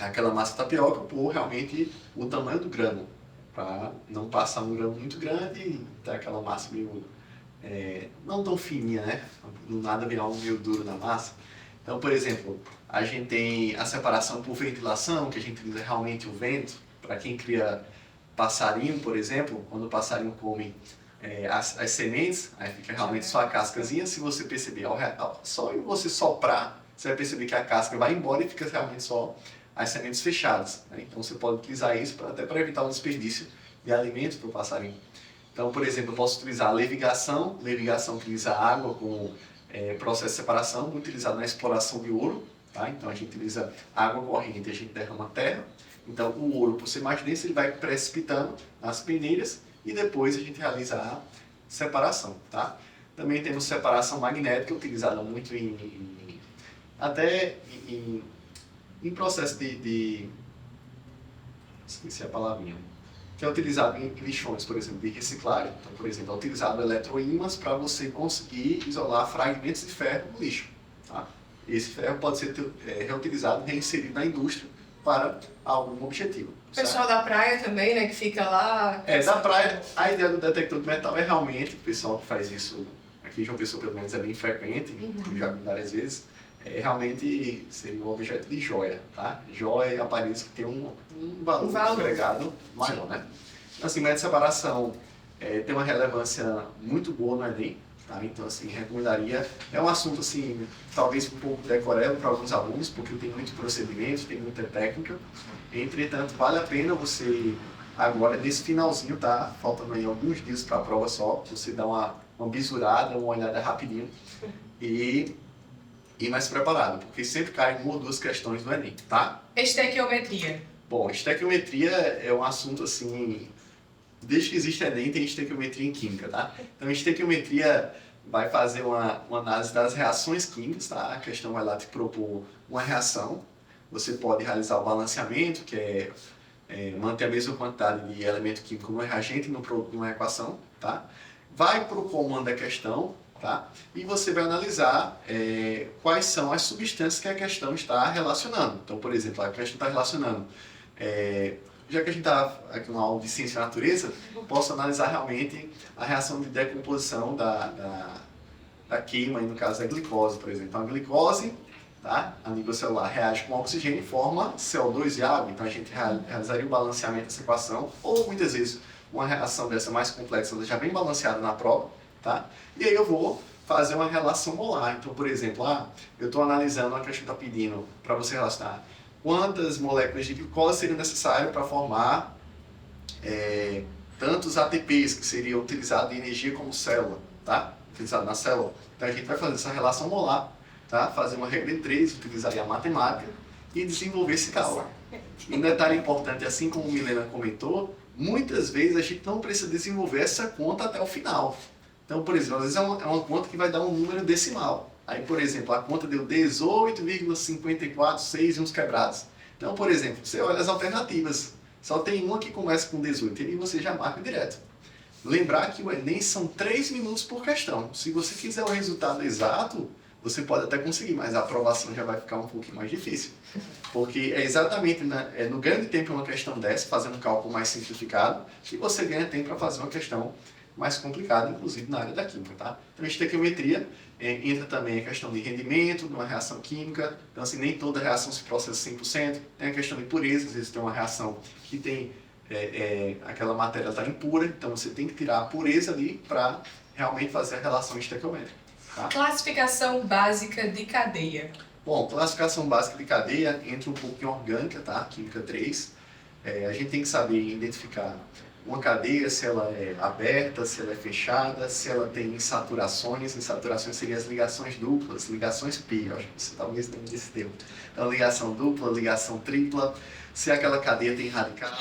aquela massa tapioca por realmente o tamanho do grano, para não passar um grão muito grande e ter aquela massa meio não tão fininha, né? Do nada virar algo meio duro na massa. Então, por exemplo, a gente tem a separação por ventilação, que a gente utiliza realmente o vento. Para quem cria passarinho, por exemplo, quando o passarinho come as sementes, aí fica realmente só a cascazinha. Se você perceber, só em você soprar, você vai perceber que a casca vai embora e fica realmente só as sementes fechadas, né? Então você pode utilizar isso até para evitar o desperdício de alimentos para o passarinho. Então, por exemplo, eu posso utilizar a levigação. Levigação utiliza água com processo de separação, muito utilizado na exploração de ouro. Tá? Então a gente utiliza água corrente, a gente derrama terra. Então o ouro, por ser mais denso, ele vai precipitando nas peneiras e depois a gente realiza a separação. Tá? Também temos separação magnética, utilizada muito até em processo esqueci a palavrinha, que é utilizado em lixões, por exemplo, de reciclagem. Então, por exemplo, é utilizado eletroímãs para você conseguir isolar fragmentos de ferro no lixo. Tá? Esse ferro pode ser reutilizado, reinserido na indústria para algum objetivo. O pessoal da praia também, né, que fica lá... Da praia, a ideia do detector de metal é realmente, o pessoal que faz isso, aqui em João Pessoa pelo menos é bem frequente, já vi várias vezes, realmente seria um objeto de joia, tá? Joia e aparelhos que tem um valor agregado maior, né? Assim, método de separação tem uma relevância muito boa no Enem, tá? Então, assim, recomendaria. É um assunto, assim, talvez um pouco decorado para alguns alunos, porque tem muito procedimento, tem muita técnica. Entretanto, vale a pena você, agora, nesse finalzinho, tá? Faltando aí alguns dias para a prova só, você dá uma bisurada, uma olhada rapidinho e mais preparado, porque sempre cai uma ou duas questões do Enem, tá? Estequiometria. Bom, estequiometria é um assunto, assim, desde que existe Enem, tem estequiometria em química, tá? Então, estequiometria vai fazer uma análise das reações químicas, tá? A questão vai lá te propor uma reação. Você pode realizar o balanceamento, que é manter a mesma quantidade de elemento químico no reagente e no produto, numa equação, tá? Vai para o comando da questão, tá? E você vai analisar quais são as substâncias que a questão está relacionando. Então, por exemplo, a questão está relacionando... já que a gente está aqui numa aula de ciência e natureza, posso analisar realmente a reação de decomposição da queima, no caso da glicose, por exemplo. Então, a glicose, tá? A nível celular, reage com oxigênio e forma CO2 e água. Então, a gente realizaria o balanceamento dessa equação, ou muitas vezes uma reação dessa mais complexa, ela já vem balanceada na prova, tá? E aí eu vou fazer uma relação molar. Então, por exemplo, eu estou analisando a questão que está pedindo para você relacionar quantas moléculas de glicose seriam necessárias para formar tantos ATPs, que seria utilizado em energia como célula, tá? Utilizado na célula. Então a gente vai fazer essa relação molar, tá? Fazer uma regra de 3, utilizaria a matemática e desenvolver esse cálculo. E um detalhe importante, assim como o Milena comentou, muitas vezes a gente não precisa desenvolver essa conta até o final. Então, por exemplo, às vezes é uma conta que vai dar um número decimal. Aí, por exemplo, a conta deu 18,546 e uns quebrados. Então, por exemplo, você olha as alternativas. Só tem uma que começa com 18 e você já marca direto. Lembrar que o Enem são 3 minutos por questão. Se você quiser o resultado exato, você pode até conseguir, mas a aprovação já vai ficar um pouquinho mais difícil. Porque é exatamente no grande tempo uma questão dessa, fazendo um cálculo mais simplificado, que você ganha tempo para fazer uma questão mais complicada, inclusive na área da química, tá? Então, a estequiometria entra também a questão de rendimento de uma reação química. Então, assim, nem toda reação se processa 100%. Tem a questão de pureza, às vezes tem uma reação que tem aquela matéria está impura, então você tem que tirar a pureza ali para realmente fazer a relação estequiométrica. Tá? Classificação básica de cadeia. Bom, classificação básica de cadeia entra um pouco em orgânica, tá? Química 3. A gente tem que saber identificar uma cadeia, se ela é aberta, se ela é fechada, se ela tem insaturações. Insaturações seriam as ligações duplas, ligações pi, acho que você talvez tenha desse termo. Então, ligação dupla, ligação tripla, se aquela cadeia tem radical,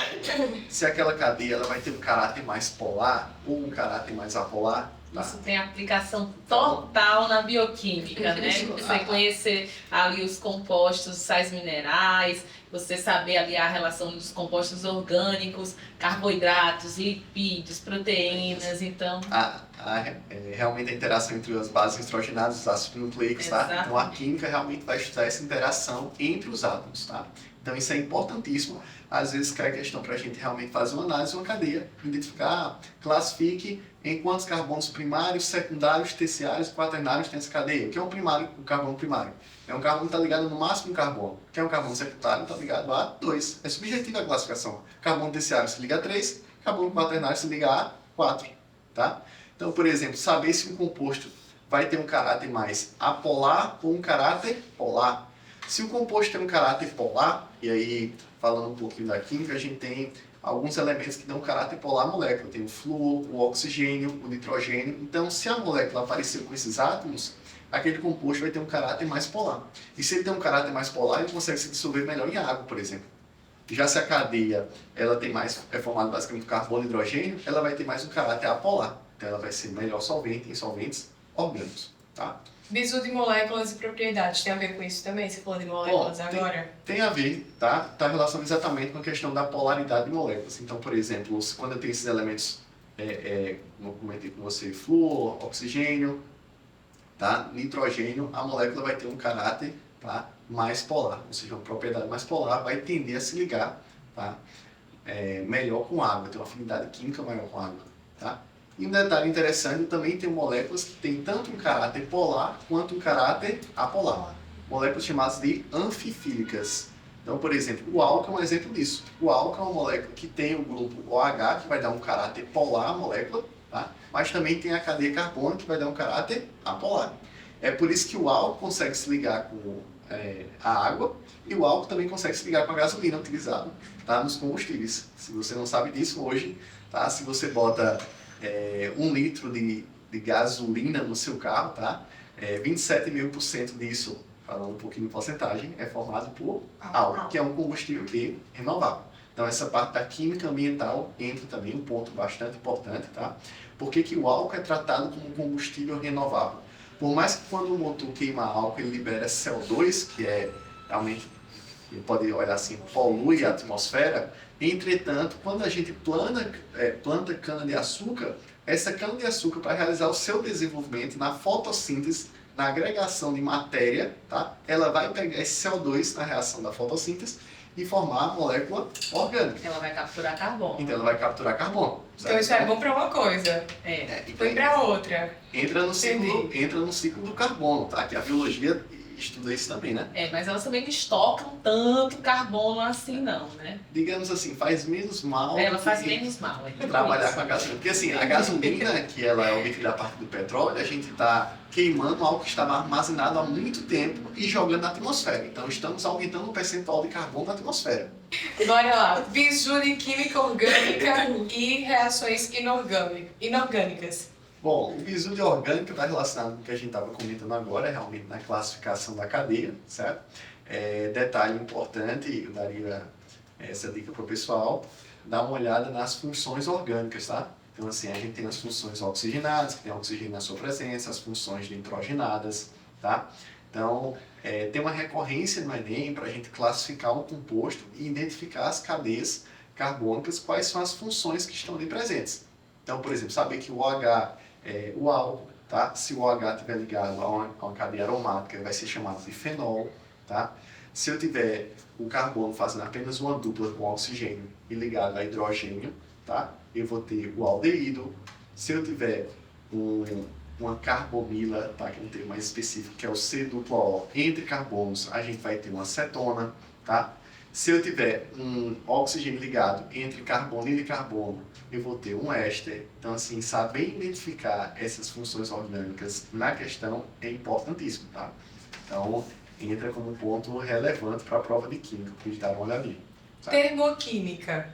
se aquela cadeia ela vai ter um caráter mais polar ou um caráter mais apolar. Tá? Isso tem aplicação total na bioquímica, né? Você conhecer ali os compostos, sais minerais, você saber ali a relação dos compostos orgânicos, carboidratos, lipídios, proteínas, então... Realmente a interação entre as bases nitrogenadas e os ácidos nucleicos, tá? Então a química realmente vai estudar essa interação entre os átomos, tá? Então isso é importantíssimo. Às vezes cai a questão para a gente realmente fazer uma análise de uma cadeia, identificar, classifique em quantos carbonos primários, secundários, terciários, quaternários tem essa cadeia. O que é um primário? Um carbono primário. É um carbono que está ligado no máximo a um carbono. O que é um carbono secundário? Está ligado a 2. É subjetiva a classificação. Carbono terciário se liga a 3, carbono quaternário se liga a 4. Tá? Então, por exemplo, saber se um composto vai ter um caráter mais apolar ou um caráter polar. Se o composto tem um caráter polar, e aí, falando um pouquinho da química, a gente tem alguns elementos que dão caráter polar à molécula. Tem o flúor, o oxigênio, o nitrogênio. Então, se a molécula aparecer com esses átomos, aquele composto vai ter um caráter mais polar. E se ele tem um caráter mais polar, ele consegue se dissolver melhor em água, por exemplo. Já se a cadeia ela tem mais, é formada basicamente por carbono e hidrogênio, ela vai ter mais um caráter apolar. Então, ela vai ser melhor solvente em solventes orgânicos. Tá? Bizu de moléculas e propriedades, tem a ver com isso também? Você falou de moléculas agora? Tem a ver, tá? Está relacionado exatamente com a questão da polaridade de moléculas. Então, por exemplo, quando eu tenho esses elementos, como eu comentei com você, flúor, oxigênio, tá? Nitrogênio, a molécula vai ter um caráter, tá? Mais polar, ou seja, uma propriedade mais polar vai tender a se ligar, tá? Melhor com água, tem uma afinidade química maior com água. Tá? E um detalhe interessante, também tem moléculas que têm tanto um caráter polar quanto um caráter apolar. Moléculas chamadas de anfifílicas. Então, por exemplo, o álcool é um exemplo disso. O álcool é uma molécula que tem o grupo OH, que vai dar um caráter polar à molécula, tá? Mas também tem a cadeia carbono, que vai dar um caráter apolar. É por isso que o álcool consegue se ligar com a água, e o álcool também consegue se ligar com a gasolina utilizada, tá? Nos combustíveis. Se você não sabe disso hoje, tá? Se você bota 1 litro de gasolina no seu carro, tá? 27,5% disso, falando um pouquinho de porcentagem, é formado por álcool, que é um combustível que é renovável. Então essa parte da química ambiental entra também, um ponto bastante importante, tá? Por que o álcool é tratado como um combustível renovável? Por mais que quando o motor queima álcool, ele libera CO2, que é realmente, pode olhar assim, polui a atmosfera. Entretanto, quando a gente planta cana-de-açúcar, essa cana-de-açúcar, para realizar o seu desenvolvimento na fotossíntese, na agregação de matéria, tá? Ela vai pegar esse CO2 na reação da fotossíntese e formar a molécula orgânica. Ela vai capturar carbono. Então ela vai capturar carbono. Certo? Então isso é bom para uma coisa, foi para outra. Entra no ciclo do carbono, tá? Que a biologia estuda isso também, né? Mas elas também não estocam tanto carbono assim não, né? Digamos assim, faz menos mal. Ela faz menos mal. Trabalhar com a gasolina. Porque assim, a gasolina, que ela é obtida a partir do petróleo, a gente está queimando algo que estava armazenado há muito tempo e jogando na atmosfera. Então estamos aumentando o percentual de carbono na atmosfera. Bora lá. Bizu de química orgânica e reações inorgânicas. Bom, o bizu de orgânica está relacionado com o que a gente estava comentando agora, realmente na classificação da cadeia, certo? Detalhe importante, eu daria essa dica para o pessoal, dar uma olhada nas funções orgânicas, tá? Então, assim, a gente tem as funções oxigenadas, que tem oxigênio na sua presença, as funções nitrogenadas, tá? Então, tem uma recorrência no Enem para a gente classificar um composto e identificar as cadeias carbônicas, quais são as funções que estão ali presentes. Então, por exemplo, saber que o OH é o álcool, tá? Se o OH estiver ligado a uma cadeia aromática, vai ser chamado de fenol, tá? Se eu tiver o carbono fazendo apenas uma dupla com oxigênio e ligado a hidrogênio, tá? Eu vou ter o aldeído. Se eu tiver uma carbomila, tá? Que é um termo mais específico, que é o C-O, entre carbonos, a gente vai ter uma cetona, tá? Se eu tiver um oxigênio ligado entre carbono e carbono, eu vou ter um éster. Então, assim, saber identificar essas funções orgânicas na questão é importantíssimo, tá? Então, entra como um ponto relevante para a prova de química, para a gente dar uma olhadinha. Tá? Termoquímica.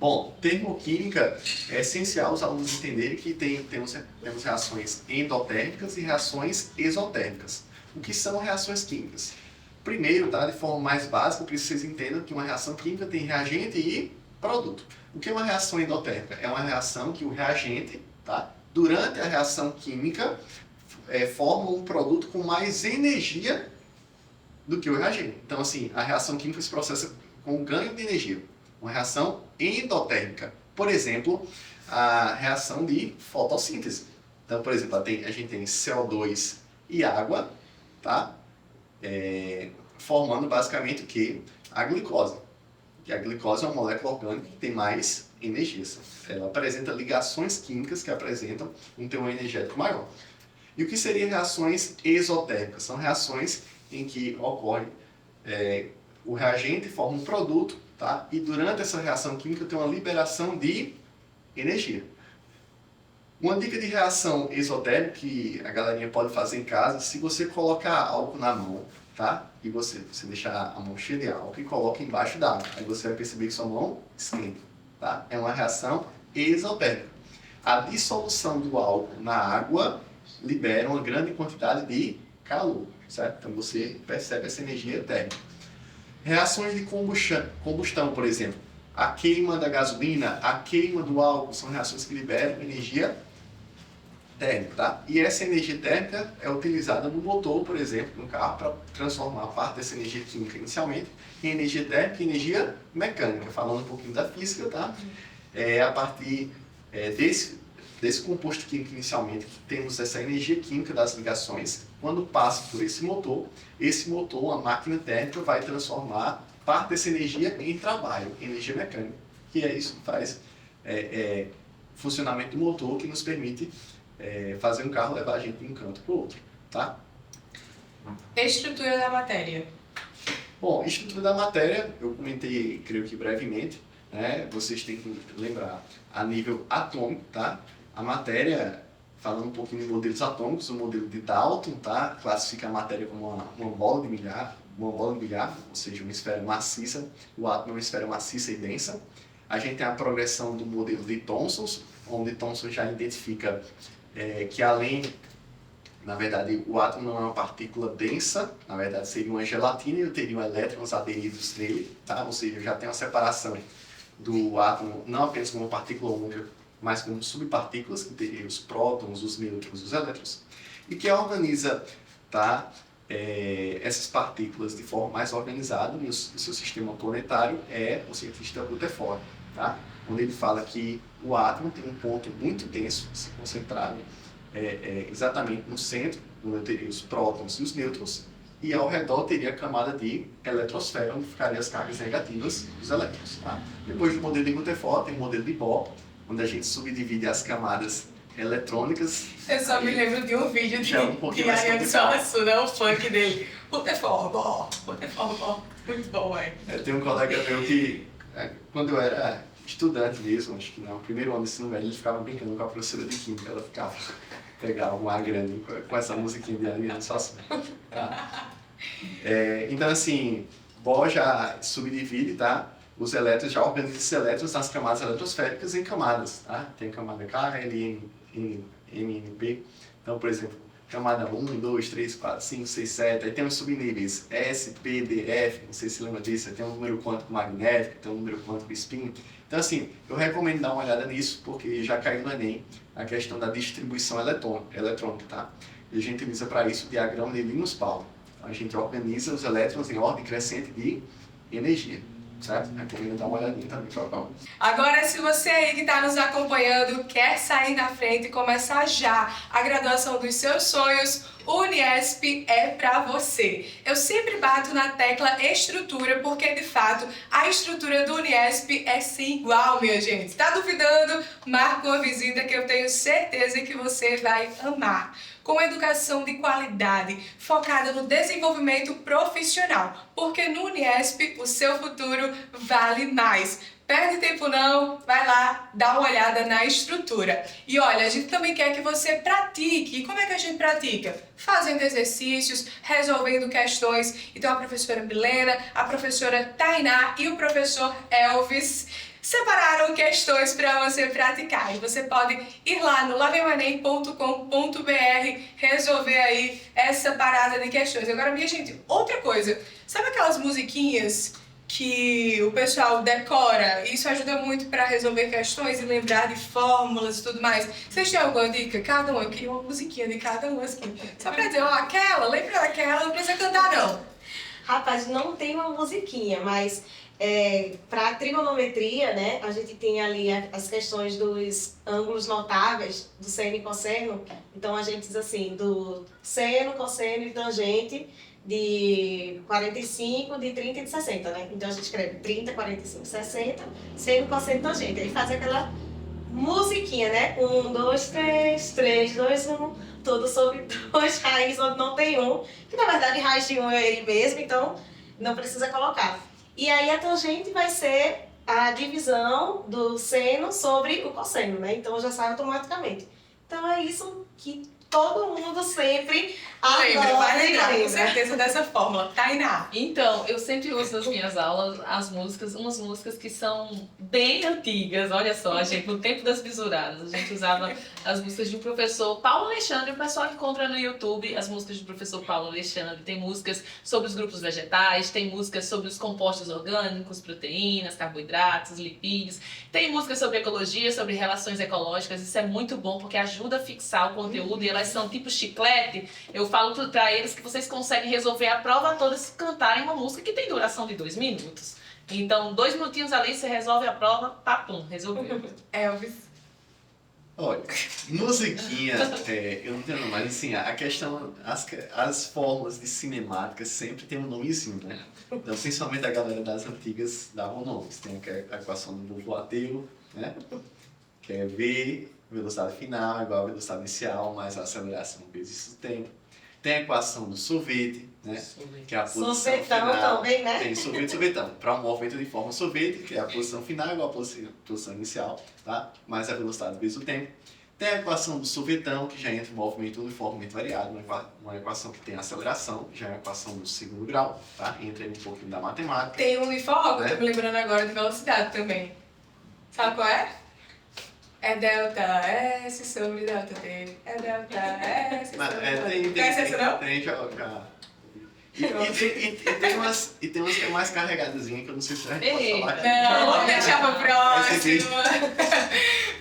Bom, termoquímica é essencial os alunos entenderem que temos reações endotérmicas e reações exotérmicas. O que são reações químicas? Primeiro, tá, de forma mais básica, eu preciso que vocês entendam que uma reação química tem reagente e produto. O que é uma reação endotérmica? É uma reação que o reagente, tá, durante a reação química, forma um produto com mais energia do que o reagente. Então, assim, a reação química se processa com ganho de energia. Uma reação endotérmica. Por exemplo, a reação de fotossíntese. Então, por exemplo, a gente tem CO2 e água, tá? Formando basicamente o quê? a glicose. E a glicose é uma molécula orgânica que tem mais energia. Ela apresenta ligações químicas que apresentam um teor energético maior. E o que seriam reações exotérmicas? São reações em que ocorre o reagente forma um produto, tá? E durante essa reação química tem uma liberação de energia. Uma dica de reação exotérmica que a galerinha pode fazer em casa, se você colocar álcool na mão, tá? E você deixar a mão cheia de álcool e coloca embaixo da água. Aí você vai perceber que sua mão esquenta, tá? É uma reação exotérmica. A dissolução do álcool na água libera uma grande quantidade de calor, certo? Então você percebe essa energia térmica. Reações de combustão, por exemplo, a queima da gasolina, a queima do álcool, são reações que liberam energia térmica, tá? E essa energia térmica é utilizada no motor, por exemplo, no carro, para transformar parte dessa energia química inicialmente em energia térmica e energia mecânica. Falando um pouquinho da física, tá? A partir desse composto químico inicialmente, que temos essa energia química das ligações, quando passa por esse motor, a máquina térmica vai transformar parte dessa energia em trabalho, energia mecânica. E é isso que faz funcionamento do motor, que nos permite fazer um carro levar a gente de um canto para o outro, tá? Estrutura da matéria. Bom, estrutura da matéria, eu comentei, creio que brevemente, né? Vocês têm que lembrar a nível atômico, tá? A matéria, falando um pouquinho de modelos atômicos, o modelo de Dalton, tá? Classifica a matéria como uma bola de bilhar, ou seja, uma esfera maciça. O átomo é uma esfera maciça e densa. A gente tem a progressão do modelo de Thomson, onde Thomson já identifica que na verdade, o átomo não é uma partícula densa, na verdade seria uma gelatina e teriam elétrons aderidos nele, tá? Ou seja, já tem uma separação do átomo não apenas como uma partícula única, mas como subpartículas, que teriam os prótons, os nêutrons, os elétrons. E que organiza, tá, essas partículas de forma mais organizada no seu sistema planetário é o cientista Rutherford, tá? Onde ele fala que o átomo tem um ponto muito denso, se concentrado exatamente no centro, onde teria os prótons e os nêutrons, e ao redor teria a camada de eletrosfera, onde ficariam as cargas negativas dos elétrons. Tá? Depois do modelo de Rutherford, tem o modelo de Bohr, onde a gente subdivide as camadas eletrônicas. Eu só me lembro de um vídeo de Ariane Suassuna, o funk dele. Rutherford, Bohr. Muito bom, Tem um colega meu que, quando eu era estudante mesmo, acho que no primeiro ano do ensino médio, ele ficava brincando com a professora de química, ela pegava um ar grande com essa musiquinha de Ariane Suassuna. Tá? Então, assim, Bohr já subdivide, tá? Os elétrons, já organiza esses elétrons nas camadas eletrosféricas em camadas, tá? Tem camada K, L, N, P. Então, por exemplo, camada 1, 2, 3, 4, 5, 6, 7. Aí tem os subníveis S, P, D, F, não sei se lembra disso. Aí tem um número quântico magnético, tem um número quântico spin. Então, assim, eu recomendo dar uma olhada nisso, porque já caiu no Enem a questão da distribuição eletrônica, tá? E a gente utiliza para isso o diagrama de Linus-Pauling. Então, a gente organiza os elétrons em ordem crescente de energia. Certo? Recomendo dar uma olhadinha também para o Agora, se você aí que está nos acompanhando quer sair na frente e começar já a graduação dos seus sonhos, o Uniesp é para você. Eu sempre bato na tecla estrutura, porque de fato a estrutura do Uniesp é sem igual, minha gente. Está duvidando? Marca uma visita que eu tenho certeza que você vai amar. Com educação de qualidade, focada no desenvolvimento profissional, porque no Uniesp o seu futuro vale mais. Perde tempo não, vai lá, dá uma olhada na estrutura. E olha, a gente também quer que você pratique. E como é que a gente pratica? Fazendo exercícios, resolvendo questões. Então a professora Milena, a professora Tainá e o professor Elvis separaram questões para você praticar. E você pode ir lá no lavemanem.com.br resolver aí essa parada de questões. Agora, minha gente, outra coisa. Sabe aquelas musiquinhas que o pessoal decora? Isso ajuda muito para resolver questões e lembrar de fórmulas e tudo mais. Vocês têm alguma dica? Cada um, eu queria uma musiquinha de cada um assim. Só para dizer, ó, aquela, lembra daquela, não precisa cantar não. Rapaz, não tem uma musiquinha, mas para trigonometria, né, a gente tem ali as questões dos ângulos notáveis, do seno e cosseno. Então a gente diz assim, do seno, cosseno e tangente, de 45, de 30 e de 60, né? Então a gente escreve 30, 45, 60, sendo cosseno tangente. Aí faz aquela musiquinha, né? 1, 2, 3, 3, 2, 1, tudo sobre 2 raiz onde não tem um, que na verdade raiz de um é ele mesmo, então não precisa colocar. E aí a tangente vai ser a divisão do seno sobre o cosseno, né? Então já sai automaticamente. Então é isso que todo mundo sempre Vai lembrar com lembra. certeza dessa fórmula. Tainá. Então, eu sempre uso nas minhas aulas umas músicas que são bem antigas. Olha só, a gente, no tempo das bisuradas, a gente usava as músicas de um professor Paulo Alexandre. O pessoal encontra no YouTube as músicas do professor Paulo Alexandre. Tem músicas sobre os grupos vegetais, tem músicas sobre os compostos orgânicos, proteínas, carboidratos, lipídios. Tem músicas sobre ecologia, sobre relações ecológicas. Isso é muito bom porque ajuda a fixar o conteúdo e elas são tipo chiclete. Eu falo para eles que vocês conseguem resolver a prova toda se cantarem uma música que tem duração de 2 minutos. Então, 2 minutinhos ali, você resolve a prova, papum, resolveu. Elvis. Olha, musiquinha, eu não entendo mais, assim, a questão, as fórmulas de cinemática sempre tem um nomezinho, né? Então, principalmente a galera das antigas davam nomes. Tem a equação do Lavoisier, né? Que é V, velocidade final, igual a velocidade inicial, mais a aceleração vezes o tempo. Tem a equação do sorvete, né? Que é a posição Sorvetão final. também, né? Tem sorvetão. Para um movimento de forma sorvete, que é a posição final igual a posição inicial, tá? Mais a velocidade vezes o tempo. Tem a equação do sorvetão, que já entra em movimento uniformemente variado, uma equação que tem aceleração, que já é a equação do segundo grau, tá? Entra aí um pouquinho da matemática. Tem um uniforme, tô me lembrando agora de velocidade também. Sabe qual é? É delta S sobre delta T. É delta S sobre delta T. Conhece essa não? Tem já. E tem umas que é mais carregadazinha, que eu não sei se a gente pode falar aqui. Não, vamos deixar pra Esse próxima.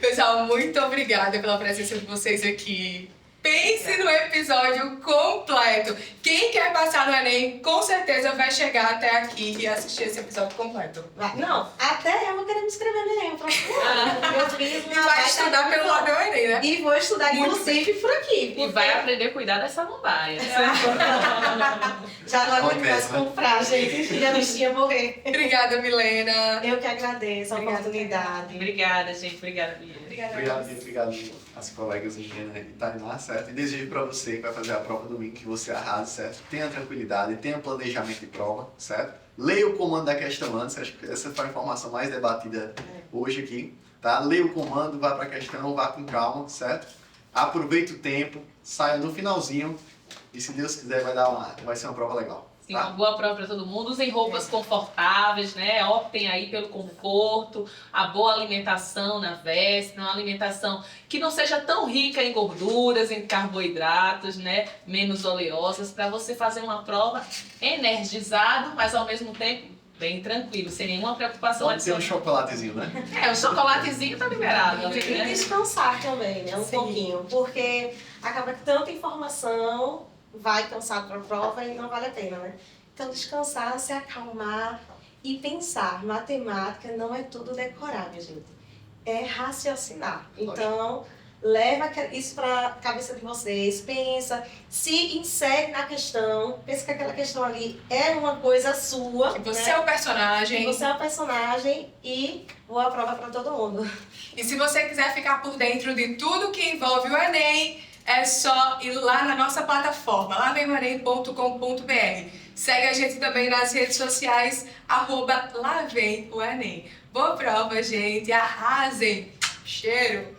Pessoal, muito obrigada pela presença de vocês aqui. Pense no episódio completo. Quem quer passar no Enem, com certeza vai chegar até aqui e assistir esse episódio completo. Não, até eu vou querer me inscrever no Enem. Eu fiz E minha vai baixa estudar pelo lado do Enem, né? e vou estudar, Muito inclusive, por aqui. E vai aprender a cuidar dessa lambaia. Já não aguento Ótimo, mais né? comprar, gente. Já bichinha morrer. Obrigada, Milena. Eu que agradeço a Obrigada, oportunidade. Obrigada, gente. Obrigada, Bia. Obrigado às colegas Milena e Tainá, certo? E desejo para você que vai fazer a prova domingo que você arrase, certo? Tenha tranquilidade, tenha planejamento de prova, certo? Leia o comando da questão antes, acho que essa foi a informação mais debatida hoje aqui, tá? Leia o comando, vá para a questão, vá com calma, certo? Aproveite o tempo, saia no finalzinho e se Deus quiser vai ser uma prova legal. Sim, uma boa prova para todo mundo. Usem roupas confortáveis, né? Optem aí pelo conforto, a boa alimentação na véspera, uma alimentação que não seja tão rica em gorduras, em carboidratos, né? Menos oleosas, para você fazer uma prova energizado, mas ao mesmo tempo bem tranquilo, sem nenhuma preocupação Pode ter um adicional. chocolatezinho, né? O chocolatezinho tá liberado. E Né? descansar também, né? Um Sim. pouquinho. Porque acaba que tanta informação vai cansar para a prova e não vale a pena, né? Então, descansar, se acalmar e pensar. Matemática não é tudo decorar, minha gente. É raciocinar. Então, leva isso para a cabeça de vocês, pensa, se insere na questão, pensa que aquela questão ali é uma coisa sua. Que você né? é o personagem. Que você é o personagem e boa prova para todo mundo. E se você quiser ficar por dentro de tudo que envolve o Enem, é só ir lá na nossa plataforma, lavemmoenem.com.br. Segue a gente também nas redes sociais, @lavemmoenem. Boa prova, gente. Arrasem. Cheiro.